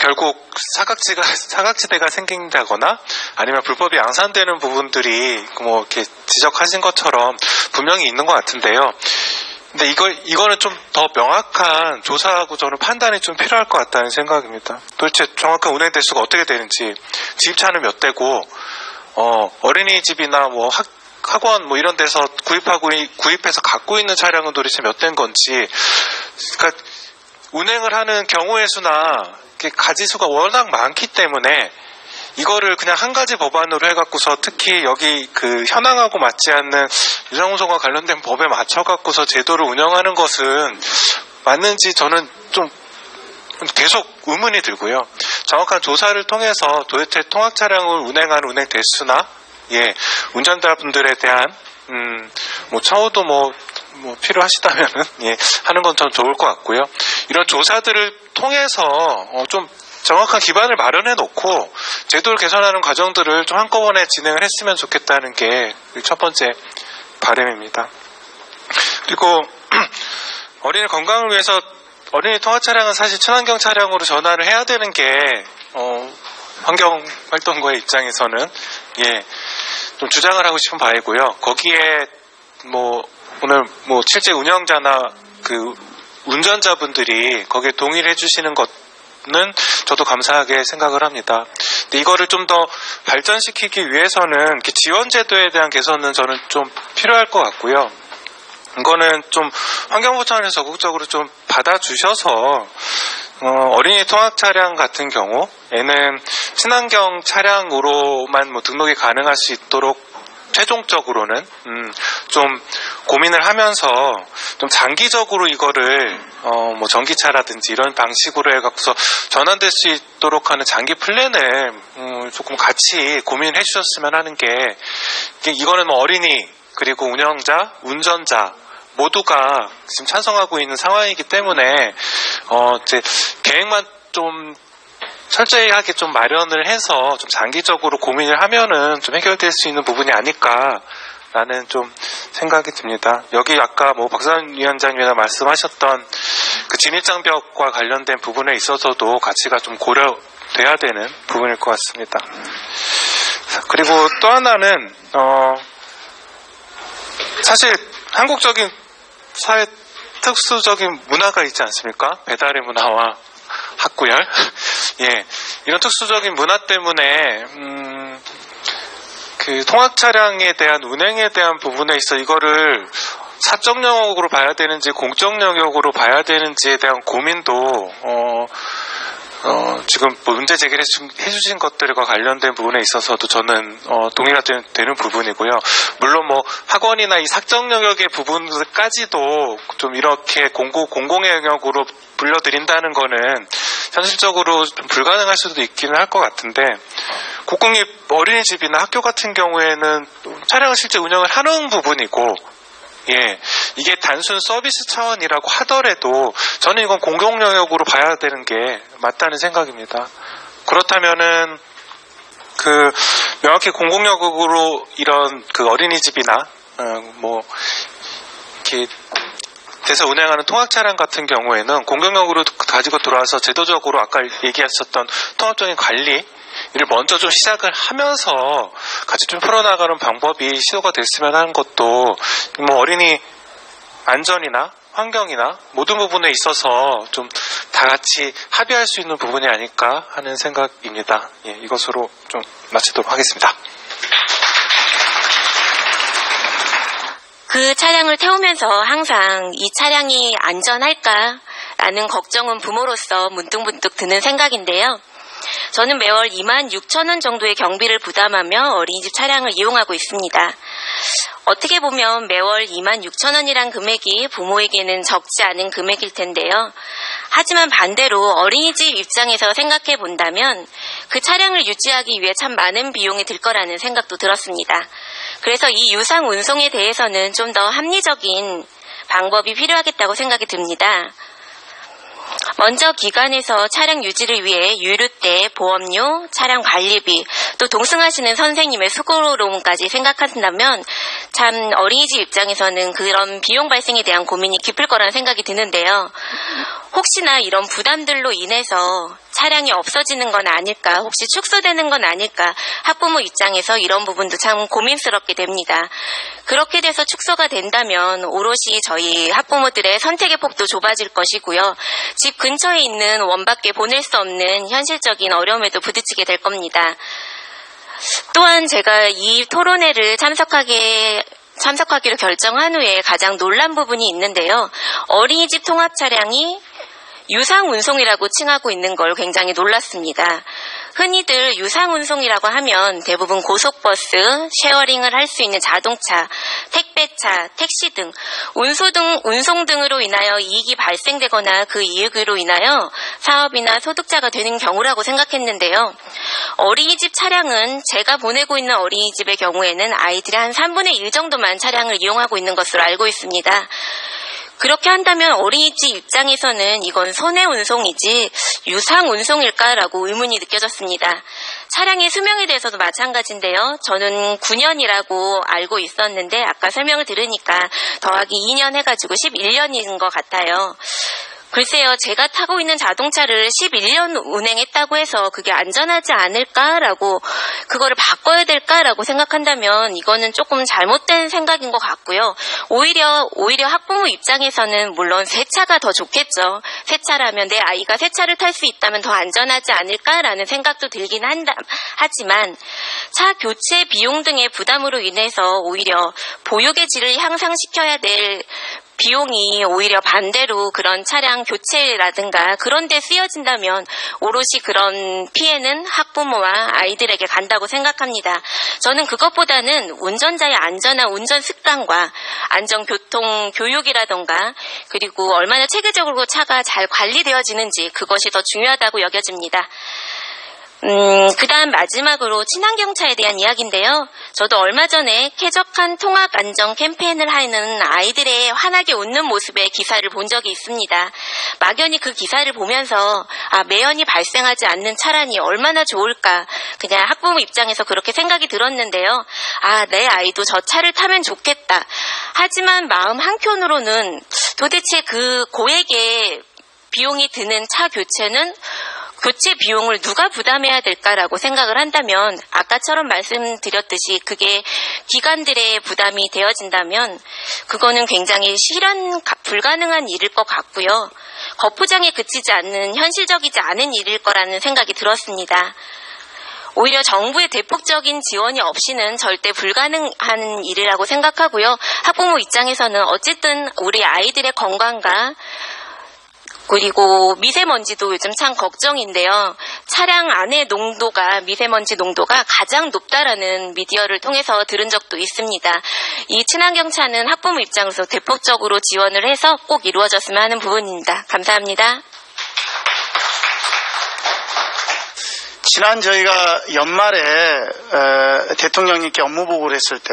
결국 사각지대가 생긴다거나 아니면 불법이 양산되는 부분들이 이렇게 지적하신 것처럼 분명히 있는 것 같은데요. 근데 이거는 좀 더 명확한 조사하고 저는 판단이 좀 필요할 것 같다는 생각입니다. 도대체 정확한 운행 대수가 어떻게 되는지, 지입차는 몇 대고, 어린이집이나 학원 이런 데서 구입해서 갖고 있는 차량은 도대체 몇 대인 건지, 그러니까 운행을 하는 경우의 수나 가지수가 워낙 많기 때문에 이거를 그냥 한 가지 법안으로 해갖고서 특히 여기 현황하고 맞지 않는 유상운송과 관련된 법에 맞춰갖고서 제도를 운영하는 것은 맞는지 저는 좀 계속 의문이 들고요. 정확한 조사를 통해서 도대체 통학 차량을 운행하는 운행 대수나 운전자분들에 대한 처우도 필요하시다면은 하는 건 좀 좋을 것 같고요. 이런 조사들을 통해서 좀 정확한 기반을 마련해 놓고 제도를 개선하는 과정들을 좀 한꺼번에 진행을 했으면 좋겠다는 게 첫 번째 바람입니다. 그리고 어린이 건강을 위해서 어린이 통학 차량은 사실 친환경 차량으로 전환을 해야 되는 게 환경활동가의 입장에서는 좀 주장을 하고 싶은 바이고요. 거기에 오늘 실제 운영자나 그 운전자분들이 거기에 동의를 해주시는 것은 저도 감사하게 생각을 합니다. 근데 이거를 좀 더 발전시키기 위해서는 지원 제도에 대한 개선은 저는 좀 필요할 것 같고요. 이거는 좀 환경부 차원에서 적극적으로 좀 받아주셔서 어린이 통학 차량 같은 경우에는 친환경 차량으로만 등록이 가능할 수 있도록 최종적으로는 좀 고민을 하면서 좀 장기적으로 이거를 전기차라든지 이런 방식으로 해갖고서 전환될 수 있도록 하는 장기 플랜을 조금 같이 고민해 주셨으면 하는 게, 이거는 어린이 그리고 운영자, 운전자 모두가 지금 찬성하고 있는 상황이기 때문에 이제 계획만 좀 철저하게 좀 마련을 해서 좀 장기적으로 고민을 하면은 좀 해결될 수 있는 부분이 아닐까라는 좀 생각이 듭니다. 여기 아까 박사님 위원장님이나 말씀하셨던 그 진입장벽과 관련된 부분에 있어서도 가치가 좀 고려돼야 되는 부분일 것 같습니다. 그리고 또 하나는 사실 한국적인 사회 특수적인 문화가 있지 않습니까? 배달의 문화와 학구열. 이런 특수적인 문화 때문에 그 통학 차량에 대한 운행에 대한 부분에 있어 이거를 사적 영역으로 봐야 되는지 공적 영역으로 봐야 되는지에 대한 고민도 지금 문제 제기를 해주신 것들과 관련된 부분에 있어서도 저는 동의가 되는 부분이고요. 물론 학원이나 이 사적 영역의 부분까지도 좀 이렇게 공공의 영역으로 불려드린다는 거는 현실적으로 좀 불가능할 수도 있기는 할 것 같은데, 국공립 어린이집이나 학교 같은 경우에는 차량을 실제 운영을 하는 부분이고, 이게 단순 서비스 차원이라고 하더라도 저는 이건 공공 영역으로 봐야 되는 게 맞다는 생각입니다. 그렇다면은 명확히 공공 영역으로 이런 그 어린이집이나 이렇게 돼서 운행하는 통학 차량 같은 경우에는 공공역으로 가지고 들어와서 제도적으로 아까 얘기하셨던 통합적인 관리를 먼저 좀 시작을 하면서 같이 좀 풀어나가는 방법이 시도가 됐으면 하는 것도 어린이 안전이나 환경이나 모든 부분에 있어서 좀 다 같이 합의할 수 있는 부분이 아닐까 하는 생각입니다. 이것으로 좀 마치도록 하겠습니다. 그 차량을 태우면서 항상 이 차량이 안전할까라는 걱정은 부모로서 문득문득 드는 생각인데요. 저는 매월 26,000원 정도의 경비를 부담하며 어린이집 차량을 이용하고 있습니다. 어떻게 보면 매월 26,000원이란 금액이 부모에게는 적지 않은 금액일 텐데요. 하지만 반대로 어린이집 입장에서 생각해 본다면 그 차량을 유지하기 위해 참 많은 비용이 들 거라는 생각도 들었습니다. 그래서 이 유상 운송에 대해서는 좀 더 합리적인 방법이 필요하겠다고 생각이 듭니다. 먼저 기관에서 차량 유지를 위해 유류대, 보험료, 차량 관리비, 또 동승하시는 선생님의 수고로움까지 생각한다면 참 어린이집 입장에서는 그런 비용 발생에 대한 고민이 깊을 거라는 생각이 드는데요. 혹시나 이런 부담들로 인해서 차량이 없어지는 건 아닐까, 혹시 축소되는 건 아닐까, 학부모 입장에서 이런 부분도 참 고민스럽게 됩니다. 그렇게 돼서 축소가 된다면 오롯이 저희 학부모들의 선택의 폭도 좁아질 것이고요. 집 근처에 있는 원밖에 보낼 수 없는 현실적인 어려움에도 부딪히게 될 겁니다. 또한 제가 이 토론회를 참석하기로 결정한 후에 가장 놀란 부분이 있는데요. 어린이집 통합 차량이 유상운송이라고 칭하고 있는 걸 굉장히 놀랐습니다. 흔히들 유상운송이라고 하면 대부분 고속버스, 쉐어링을 할 수 있는 자동차, 택배차, 택시 등 운송 등으로 인하여 이익이 발생되거나 그 이익으로 인하여 사업이나 소득자가 되는 경우라고 생각했는데요. 어린이집 차량은 제가 보내고 있는 어린이집의 경우에는 아이들의 한 3분의 1 정도만 차량을 이용하고 있는 것으로 알고 있습니다. 그렇게 한다면 어린이집 입장에서는 이건 손해운송이지 유상운송일까라고 의문이 느껴졌습니다. 차량의 수명에 대해서도 마찬가지인데요. 저는 9년이라고 알고 있었는데 아까 설명을 들으니까 더하기 2년 해가지고 11년인 것 같아요. 글쎄요, 제가 타고 있는 자동차를 11년 운행했다고 해서 그게 안전하지 않을까라고, 그거를 바꿔야 될까라고 생각한다면 이거는 조금 잘못된 생각인 것 같고요. 오히려 학부모 입장에서는 물론 새 차가 더 좋겠죠. 새 차라면 내 아이가 새 차를 탈 수 있다면 더 안전하지 않을까라는 생각도 들긴 하지만 차 교체 비용 등의 부담으로 인해서 오히려 보육의 질을 향상시켜야 될 비용이 오히려 반대로 그런 차량 교체라든가 그런 데 쓰여진다면 오롯이 그런 피해는 학부모와 아이들에게 간다고 생각합니다. 저는 그것보다는 운전자의 안전한 운전 습관과 안전교통 교육이라든가 그리고 얼마나 체계적으로 차가 잘 관리되어지는지 그것이 더 중요하다고 여겨집니다. 그다음 마지막으로 친환경차에 대한 이야기인데요. 저도 얼마 전에 쾌적한 통학 안전 캠페인을 하는 아이들의 환하게 웃는 모습의 기사를 본 적이 있습니다. 막연히 그 기사를 보면서 매연이 발생하지 않는 차라니 얼마나 좋을까, 그냥 학부모 입장에서 그렇게 생각이 들었는데요. 내 아이도 저 차를 타면 좋겠다. 하지만 마음 한켠으로는 도대체 그 고액의 비용이 드는 차 교체 비용을 누가 부담해야 될까라고 생각을 한다면 아까처럼 말씀드렸듯이 그게 기관들의 부담이 되어진다면 그거는 굉장히 실현 불가능한 일일 것 같고요. 겉포장에 그치지 않는 현실적이지 않은 일일 거라는 생각이 들었습니다. 오히려 정부의 대폭적인 지원이 없이는 절대 불가능한 일이라고 생각하고요. 학부모 입장에서는 어쨌든 우리 아이들의 건강과 그리고 미세먼지도 요즘 참 걱정인데요. 차량 안의 미세먼지 농도가 가장 높다라는 미디어를 통해서 들은 적도 있습니다. 이 친환경차는 학부모 입장에서 대폭적으로 지원을 해서 꼭 이루어졌으면 하는 부분입니다. 감사합니다. 지난 저희가 연말에 대통령님께 업무 보고를 했을 때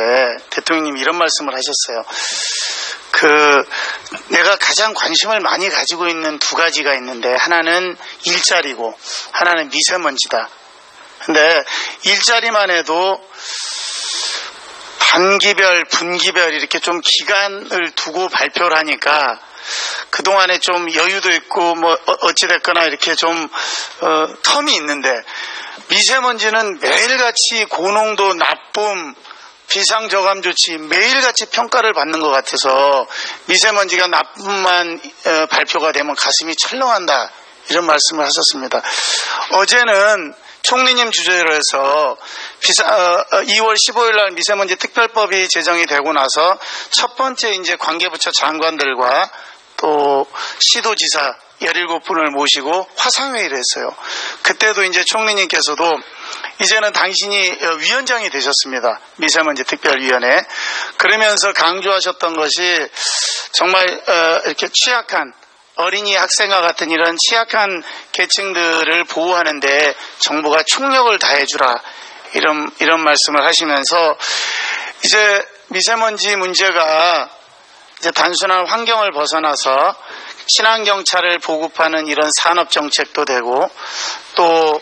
대통령님이 이런 말씀을 하셨어요. 내가 가장 관심을 많이 가지고 있는 두 가지가 있는데 하나는 일자리고 하나는 미세먼지다. 근데 일자리만 해도 단기별, 분기별 이렇게 좀 기간을 두고 발표를 하니까 그동안에 좀 여유도 있고 어찌됐거나 이렇게 좀 텀이 있는데 미세먼지는 매일같이 고농도, 나쁨, 비상저감 조치 매일같이 평가를 받는 것 같아서 미세먼지가 나쁨만 발표가 되면 가슴이 철렁한다, 이런 말씀을 하셨습니다. 어제는 총리님 주재로 해서 2월 15일 날 미세먼지 특별법이 제정이 되고 나서 첫 번째 이제 관계부처 장관들과 또 시도지사 17분을 모시고 화상회의를 했어요. 그때도 이제 총리님께서도 이제는 당신이 위원장이 되셨습니다. 미세먼지 특별위원회. 그러면서 강조하셨던 것이 정말 이렇게 취약한 어린이 학생과 같은 이런 취약한 계층들을 보호하는데 정부가 총력을 다해주라, 이런 말씀을 하시면서 이제 미세먼지 문제가 이제 단순한 환경을 벗어나서 친환경차를 보급하는 이런 산업 정책도 되고 또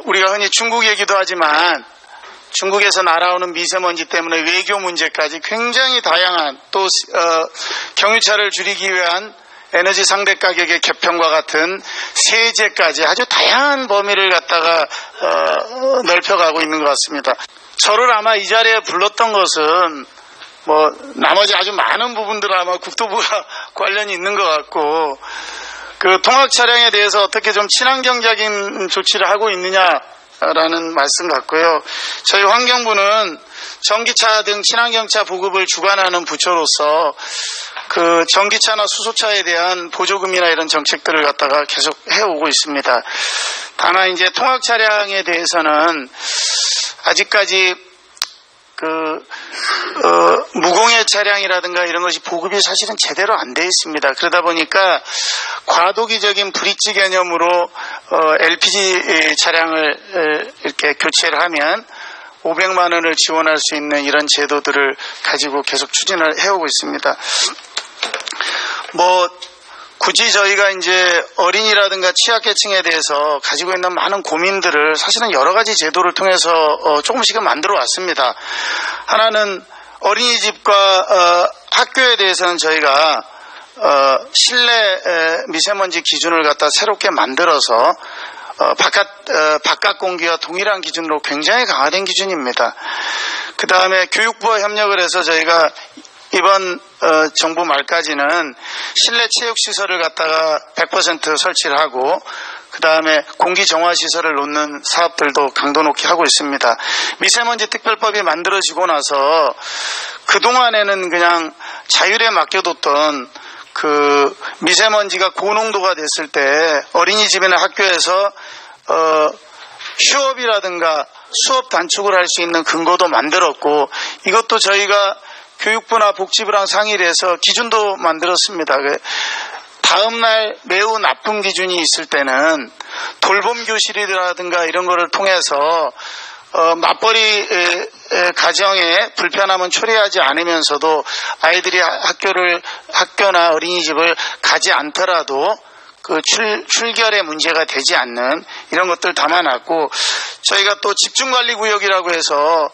우리가 흔히 중국 얘기도 하지만 중국에서 날아오는 미세먼지 때문에 외교 문제까지 굉장히 다양한 또 경유차를 줄이기 위한 에너지 상대 가격의 개편과 같은 세제까지 아주 다양한 범위를 갖다가 넓혀가고 있는 것 같습니다. 저를 아마 이 자리에 불렀던 것은 나머지 아주 많은 부분들은 아마 국토부가 관련이 있는 것 같고 그 통학 차량에 대해서 어떻게 좀 친환경적인 조치를 하고 있느냐라는 말씀 같고요. 저희 환경부는 전기차 등 친환경차 보급을 주관하는 부처로서 그 전기차나 수소차에 대한 보조금이나 이런 정책들을 갖다가 계속 해오고 있습니다. 다만 이제 통학 차량에 대해서는 아직까지 무공해 차량이라든가 이런 것이 보급이 사실은 제대로 안 돼 있습니다. 그러다 보니까 과도기적인 브릿지 개념으로 LPG 차량을 이렇게 교체를 하면 500만 원을 지원할 수 있는 이런 제도들을 가지고 계속 추진을 해오고 있습니다. 굳이 저희가 이제 어린이라든가 취약계층에 대해서 가지고 있는 많은 고민들을 사실은 여러 가지 제도를 통해서 조금씩은 만들어 왔습니다. 하나는 어린이집과 학교에 대해서는 저희가 실내 미세먼지 기준을 갖다 새롭게 만들어서 바깥 공기와 동일한 기준으로 굉장히 강화된 기준입니다. 그 다음에 교육부와 협력을 해서 저희가 이번 정부 말까지는 실내 체육시설을 갖다가 100% 설치를 하고 그 다음에 공기정화시설을 놓는 사업들도 강도 높게 하고 있습니다. 미세먼지 특별법이 만들어지고 나서 그동안에는 그냥 자율에 맡겨뒀던 그 미세먼지가 고농도가 됐을 때 어린이집이나 학교에서 휴업이라든가 수업 단축을 할 수 있는 근거도 만들었고 이것도 저희가 교육부나 복지부랑 상의를 해서 기준도 만들었습니다. 다음날 매우 나쁜 기준이 있을 때는 돌봄 교실이라든가 이런 거를 통해서 맞벌이 가정에 불편함은 초래하지 않으면서도 아이들이 학교나 어린이집을 가지 않더라도 그 출결에 문제가 되지 않는 이런 것들 담아놨고 저희가 또 집중관리구역이라고 해서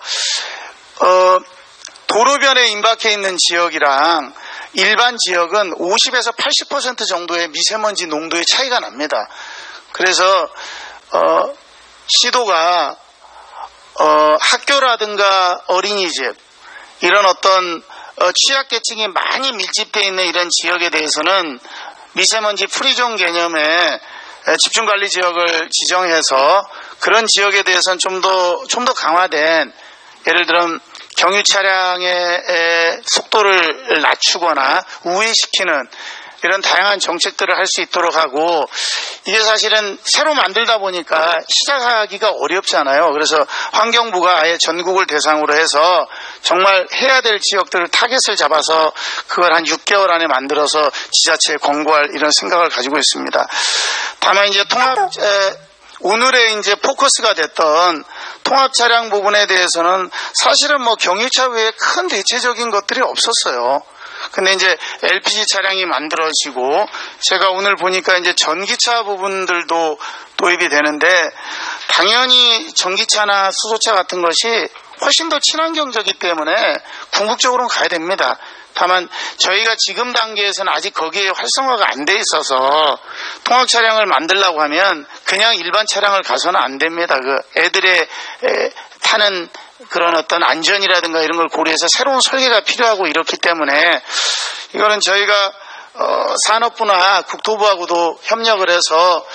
도로변에 임박해 있는 지역이랑 일반 지역은 50에서 80% 정도의 미세먼지 농도의 차이가 납니다. 그래서 시도가 학교라든가 어린이집 이런 어떤 취약계층이 많이 밀집되어 있는 이런 지역에 대해서는 미세먼지 프리존 개념의 집중관리 지역을 지정해서 그런 지역에 대해서는 좀 더 강화된 예를 들어 경유 차량의 속도를 낮추거나 우회시키는 이런 다양한 정책들을 할 수 있도록 하고 이게 사실은 새로 만들다 보니까 시작하기가 어렵잖아요. 그래서 환경부가 아예 전국을 대상으로 해서 정말 해야 될 지역들을 타겟을 잡아서 그걸 한 6개월 안에 만들어서 지자체에 권고할 이런 생각을 가지고 있습니다. 다만 이제 오늘의 이제 포커스가 됐던 통합 차량 부분에 대해서는 사실은 뭐 경유차 외에 큰 대체적인 것들이 없었어요. 근데 이제 LPG 차량이 만들어지고 제가 오늘 보니까 이제 전기차 부분들도 도입이 되는데 당연히 전기차나 수소차 같은 것이 훨씬 더 친환경적이기 때문에 궁극적으로는 가야 됩니다. 다만 저희가 지금 단계에서는 아직 거기에 활성화가 안 돼 있어서 통합 차량을 만들려고 하면 그냥 일반 차량을 가서는 안 됩니다. 그 애들의 타는 그런 어떤 안전이라든가 이런 걸 고려해서 새로운 설계가 필요하고 이렇기 때문에 이거는 저희가 산업부나 국토부하고도 협력을 해서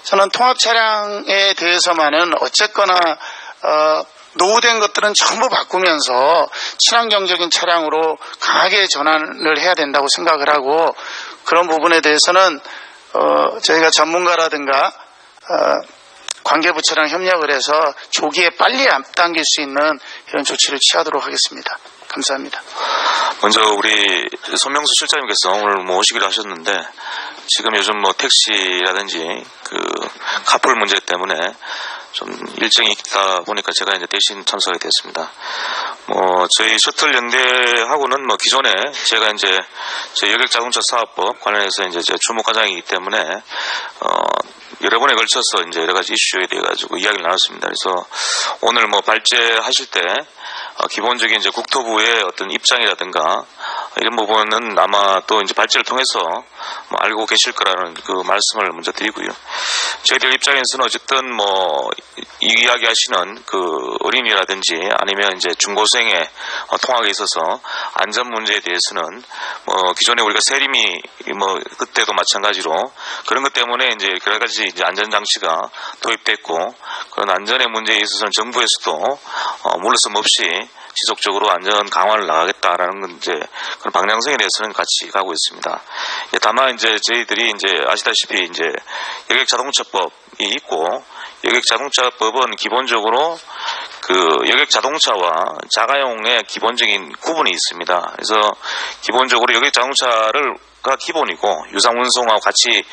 저는 통합 차량에 대해서만은 어쨌거나 노후된 것들은 전부 바꾸면서 친환경적인 차량으로 강하게 전환을 해야 된다고 생각을 하고 그런 부분에 대해서는 저희가 전문가라든가 관계부처랑 협력을 해서 조기에 빨리 앞당길 수 있는 이런 조치를 취하도록 하겠습니다. 감사합니다. 먼저 우리 손명수 실장님께서 오늘 오시기로 하셨는데 지금 요즘 택시라든지 그 카풀 문제 때문에 좀 일정이 있다 보니까 제가 이제 대신 참석하게 됐습니다. 저희 셔틀 연대하고는 기존에 제가 이제 저희 여객자동차 사업법 관련해서 이제 제 주무과장이기 때문에 여러 번에 걸쳐서 이제 여러 가지 이슈에 대해 가지고 이야기를 나눴습니다. 그래서 오늘 발제하실 때 기본적인 이제 국토부의 어떤 입장이라든가 이런 부분은 아마 또 이제 발제를 통해서 알고 계실 거라는 그 말씀을 먼저 드리고요. 저희들 입장에서는 어쨌든 이야기하시는 그 어린이라든지 아니면 이제 중고생의 통학에 있어서 안전 문제에 대해서는 기존에 우리가 세림이 그때도 마찬가지로 그런 것 때문에 이제 여러 가지 이제 안전 장치가 도입됐고 그런 안전의 문제에 있어서는 정부에서도 물러섬 없이 지속적으로 안전 강화를 나가겠다라는 건 이제 그런 방향성에 대해서는 같이 가고 있습니다. 다만 이제 저희들이 이제 아시다시피 이제 여객자동차법이 있고 여객자동차법은 기본적으로 그 여객자동차와 자가용의 기본적인 구분이 있습니다. 그래서 기본적으로 여객자동차가 기본이고 유상운송하고 같이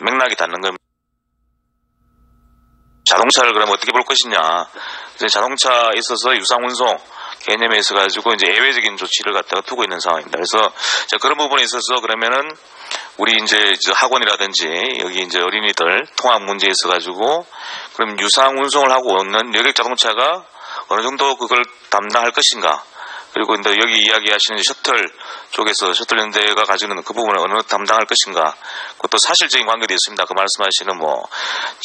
맥락이 닿는 겁니다. 자동차를 그럼 어떻게 볼 것이냐. 자동차에 있어서 유상운송 개념에 있어 가지고 이제 예외적인 조치를 갖다가 두고 있는 상황입니다. 그래서 그런 부분에 있어서 그러면은 우리 이제 학원이라든지 여기 이제 어린이들 통학 문제에 있어가지고 그럼 유상 운송을 하고 오는 여객 자동차가 어느 정도 그걸 담당할 것인가? 그리고 이제 여기 이야기하시는 셔틀 쪽에서 셔틀 연대가 가지고 있는 그 부분을 어느 정도 담당할 것인가? 그것도 사실적인 관계도 있습니다. 그 말씀하시는 뭐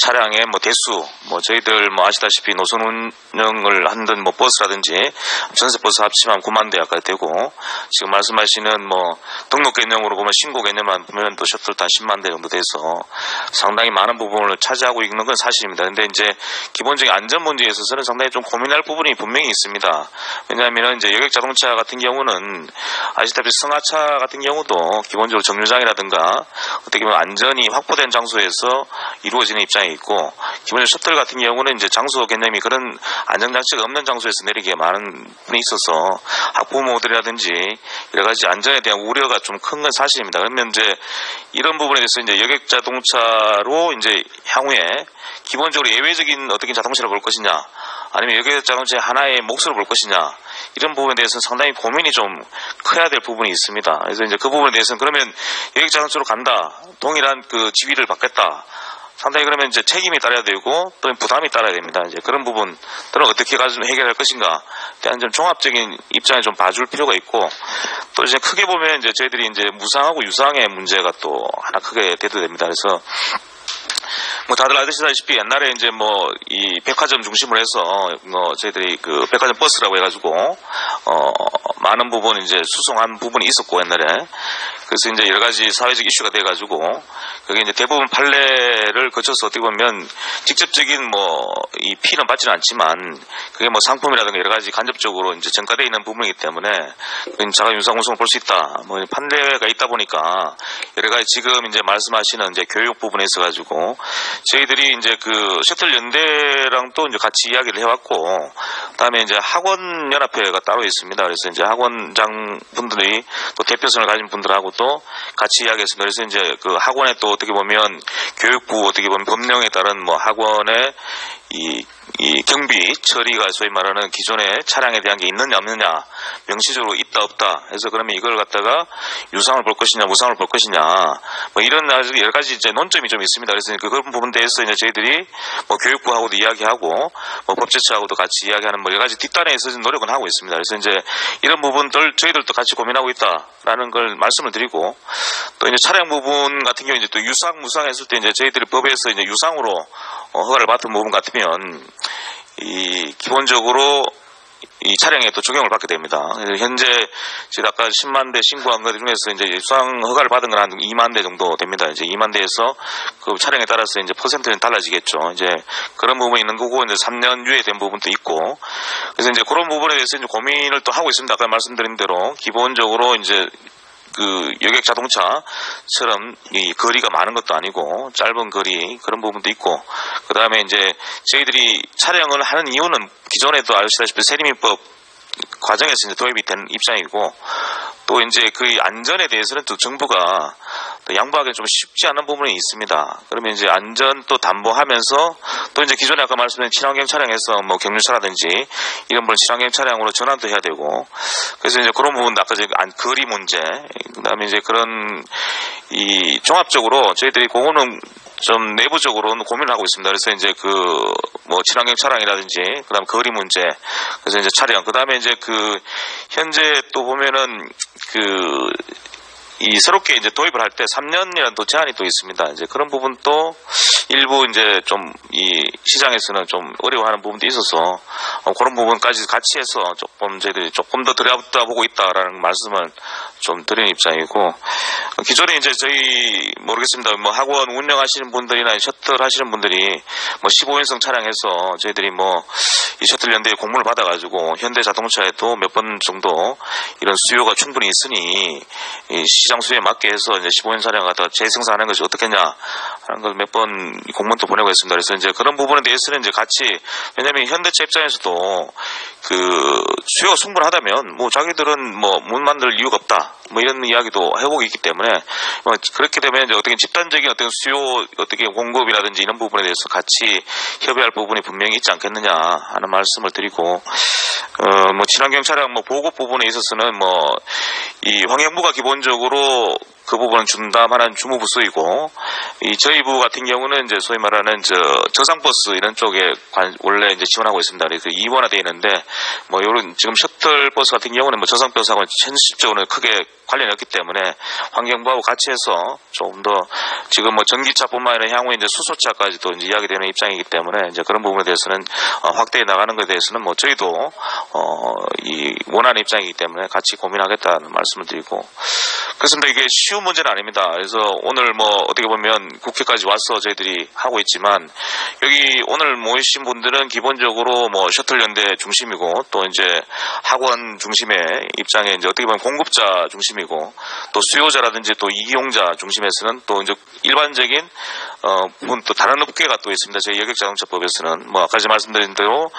차량의 뭐 대수, 뭐 저희들 뭐 아시다시피 노선 운영을 하는 뭐 버스라든지 전세 버스 합치면 9만 대 가까이 되고 지금 말씀하시는 뭐 등록 개념으로 보면 신고 개념만 보면 또 셔틀도 한 10만 대 정도 돼서 상당히 많은 부분을 차지하고 있는 건 사실입니다. 근데 이제 기본적인 안전 문제에 있어서는 상당히 좀 고민할 부분이 분명히 있습니다. 왜냐하면 이제 여객 자동차 같은 경우는 아시다시피 승하차 같은 경우도 기본적으로 정류장이라든가 어떻게 보면 안전이 확보된 장소에서 이루어지는 입장이 있고 기본적으로 셔틀 같은 경우는 이제 장소 개념이 그런 안전장치가 없는 장소에서 내리기에 많은 분이 있어서 학부모들이라든지 여러 가지 안전에 대한 우려가 좀 큰 건 사실입니다. 그러면 이제 이런 부분에 대해서 이제 여객 자동차로 이제 향후에 기본적으로 예외적인 어떻게 자동차를 볼 것이냐 아니면 여객 자동차의 하나의 몫으로 볼 것이냐 이런 부분에 대해서는 상당히 고민이 좀 커야 될 부분이 있습니다. 그래서 이제 그 부분에 대해서는 그러면 여객 자동차로 간다 동일한 그 지위를 받겠다. 상당히 그러면 이제 책임이 따라야 되고 또 부담이 따라야 됩니다. 이제 그런 부분들은 어떻게 가지고 해결할 것인가 대한 좀 종합적인 입장에 좀 봐줄 필요가 있고 또 이제 크게 보면 이제 저희들이 이제 무상하고 유상의 문제가 또 하나 크게 대두됩니다. 그래서 뭐 다들 아시다시피 옛날에 이제 뭐 이 백화점 중심으로 해서 뭐 저희들이 그 백화점 버스라고 해가지고 많은 부분 이제 수송한 부분이 있었고 옛날에 그래서 이제 여러 가지 사회적 이슈가 돼가지고 그게 이제 대부분 판례를 거쳐서 어떻게 보면 직접적인 뭐 이 피는 받지는 않지만 그게 뭐 상품이라든가 여러 가지 간접적으로 이제 전가되어 있는 부분이기 때문에 자가 유상 운송을 볼 수 있다. 뭐 판례가 있다 보니까 여러 가지 지금 이제 말씀하시는 이제 교육 부분에 있어가지고 저희들이 이제 그 셔틀 연대랑 또 이제 같이 이야기를 해왔고 그다음에 이제 학원 연합회가 따로 있습니다. 그래서 이제 학원장 분들이 또 대표성을 가진 분들하고 또 같이 이야기했습니다. 그래서 이제 그 학원에 또 어떻게 보면 교육부 어떻게 보면 법령에 따른 뭐 학원의 이 경비 처리가 소위 말하는 기존의 차량에 대한 게 있느냐 없느냐 명시적으로 있다 없다 해서 그러면 이걸 갖다가 유상을 볼 것이냐 무상을 볼 것이냐 뭐 이런 여러 가지 이제 논점이 좀 있습니다. 그래서 그런 부분에 대해서 이제 저희들이 뭐 교육부하고도 이야기하고 뭐 법제처하고도 같이 이야기하는 뭐 여러 가지 뒷단에 있어서 노력은 하고 있습니다. 그래서 이제 이런 부분들 저희들도 같이 고민하고 있다라는 걸 말씀을 드리고 또 이제 차량 부분 같은 경우 이제 또 유상 무상 했을 때 이제 저희들이 법에서 이제 유상으로 허가를 받은 부분 같으면 이 기본적으로 이 차량에 또 적용을 받게 됩니다. 현재 제가 아까 10만 대 신고한 것 중에서 이제 유상 허가를 받은 건 한 2만 대 정도 됩니다. 이제 2만 대에서 그 차량에 따라서 이제 퍼센트는 달라지겠죠. 이제 그런 부분이 있는 거고 이제 3년 유예된 부분도 있고 그래서 이제 그런 부분에 대해서 이제 고민을 또 하고 있습니다. 아까 말씀드린 대로 기본적으로 이제 그 여객 자동차처럼 이 거리가 많은 것도 아니고 짧은 거리 그런 부분도 있고 그 다음에 이제 저희들이 촬영을 하는 이유는 기존에도 아시다시피 세리민법 과정에서 이제 도입이 된 입장이고 또 이제 그 안전에 대해서는 또 정부가 또 양보하기 좀 쉽지 않은 부분이 있습니다. 그러면 이제 안전 또 담보하면서 또 이제 기존에 아까 말씀드린 친환경 차량에서 뭐 경유차라든지 이런 걸 친환경 차량으로 전환도 해야 되고 그래서 이제 그런 부분 아까 저희 거리 문제 그다음에 이제 그런 이 종합적으로 저희들이 그거는 좀 내부적으로는 고민을 하고 있습니다. 그래서 이제 그 뭐 친환경 차량이라든지 그다음 거리 문제 그래서 이제 차량 그다음에 이제 그 현재 또 보면은 그 이 새롭게 이제 도입을 할 때 3년이라는 또 제한이 또 있습니다. 이제 그런 부분도 일부 이제 좀 이 시장에서는 좀 어려워하는 부분도 있어서 그런 부분까지 같이 해서 조금 저희들이 조금 더 들여다보고 있다라는 말씀을 좀 드리는 입장이고 기존에 이제 저희 모르겠습니다. 뭐 학원 운영하시는 분들이나 셔틀 하시는 분들이 뭐 15인승 차량에서 저희들이 뭐 이 셔틀 연대에 공문을 받아가지고 현대 자동차에도 몇 번 정도 이런 수요가 충분히 있으니 이 시장 수요에 맞게 해서 이제 15인 차량을 갖다 재생산하는 것이 어떻겠냐 하는 걸 몇 번 공문도 보내고 있습니다. 그래서 이제 그런 부분에 대해서는 이제 같이 왜냐하면 현대차 입장에서도 그 수요가 충분하다면 뭐 자기들은 뭐 못 만들 이유가 없다 뭐 이런 이야기도 해보고 있기 때문에 뭐 그렇게 되면 이제 어떻게 집단적인 어떤 수요 어떻게 공급이라든지 이런 부분에 대해서 같이 협의할 부분이 분명히 있지 않겠느냐 하는 말씀을 드리고 뭐 친환경 차량 뭐 보급 부분에 있어서는 뭐 이 환경부가 기본적으로 그 부분은 분담하는 주무부서이고, 저희 부 같은 경우는 이제 소위 말하는 저상버스 이런 쪽에 원래 이제 지원하고 있습니다. 그래서 이원화되어 있는데, 뭐 요런 지금 셔틀버스 같은 경우는 뭐 저상버스하고는 현실적으로 크게 관련이 없기 때문에 환경부하고 같이 해서 조금 더 지금 뭐 전기차뿐만 아니라 향후에 이제 수소차까지도 이제 이야기되는 입장이기 때문에 이제 그런 부분에 대해서는 확대해 나가는 것에 대해서는 뭐 저희도 이 원하는 입장이기 때문에 같이 고민하겠다는 말씀을 드리고, 그렇습니다. 이게 쉬운 문제는 아닙니다. 그래서 오늘 뭐 어떻게 보면 국회까지 와서 저희들이 하고 있지만, 여기 오늘 모이신 분들은 기본적으로 뭐 셔틀 연대 중심이고, 또 이제 학원 중심의 입장에 이제 어떻게 보면 공급자 중심이고, 또 수요자라든지 또 이용자 중심에서는 또 이제 일반적인 또 다른 업계가 또 있습니다. 저희 여객자동차법에서는 뭐 아까 말씀드린 대로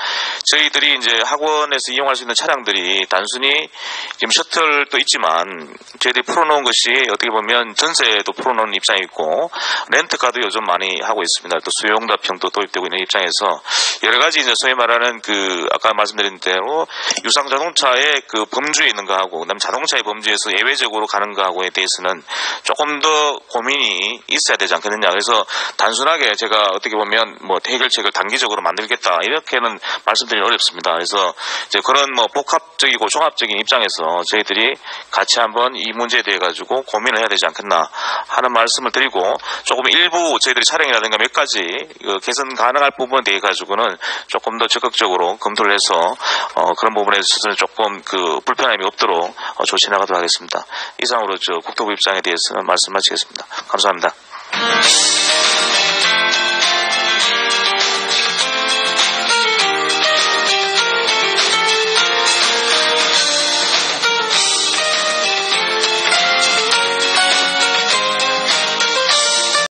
저희들이 이제 학원에서 이용할 수 있는 차량들이 단순히 지금 셔틀도 있지만 저희들이 풀어놓은 것이 어떻게 보면 전세도 풀어놓은 입장이 있고, 렌트카도 요즘 많이 하고 있습니다. 또 수요용답형도 도입되고 있는 입장에서 여러 가지 이제 소위 말하는 아까 말씀드린 대로 유상 자동차의 그 범주에 있는 거하고, 그다음에 자동차의 범주에서 예외적으로 가는 거하고에 대해서는 조금 더 고민이 있어야 되지 않겠느냐. 그래서 단순하게 제가 어떻게 보면 뭐 해결책을 단기적으로 만들겠다 이렇게는 말씀드리기 어렵습니다. 그래서 이제 그런 뭐 복합적이고 종합적인 입장에서 저희들이 같이 한번 이 문제에 대해 가지고 고민을 해야 되지 않겠나 하는 말씀을 드리고, 조금 일부 저희들이 차량이라든가 몇 가지 개선 가능할 부분에 대해 가지고는 조금 더 적극적으로 검토를 해서 그런 부분에 있어서는 조금 불편함이 없도록 조치해 나가도록 하겠습니다. 이상으로 국토부 입장에 대해서는 말씀 마치겠습니다. 감사합니다.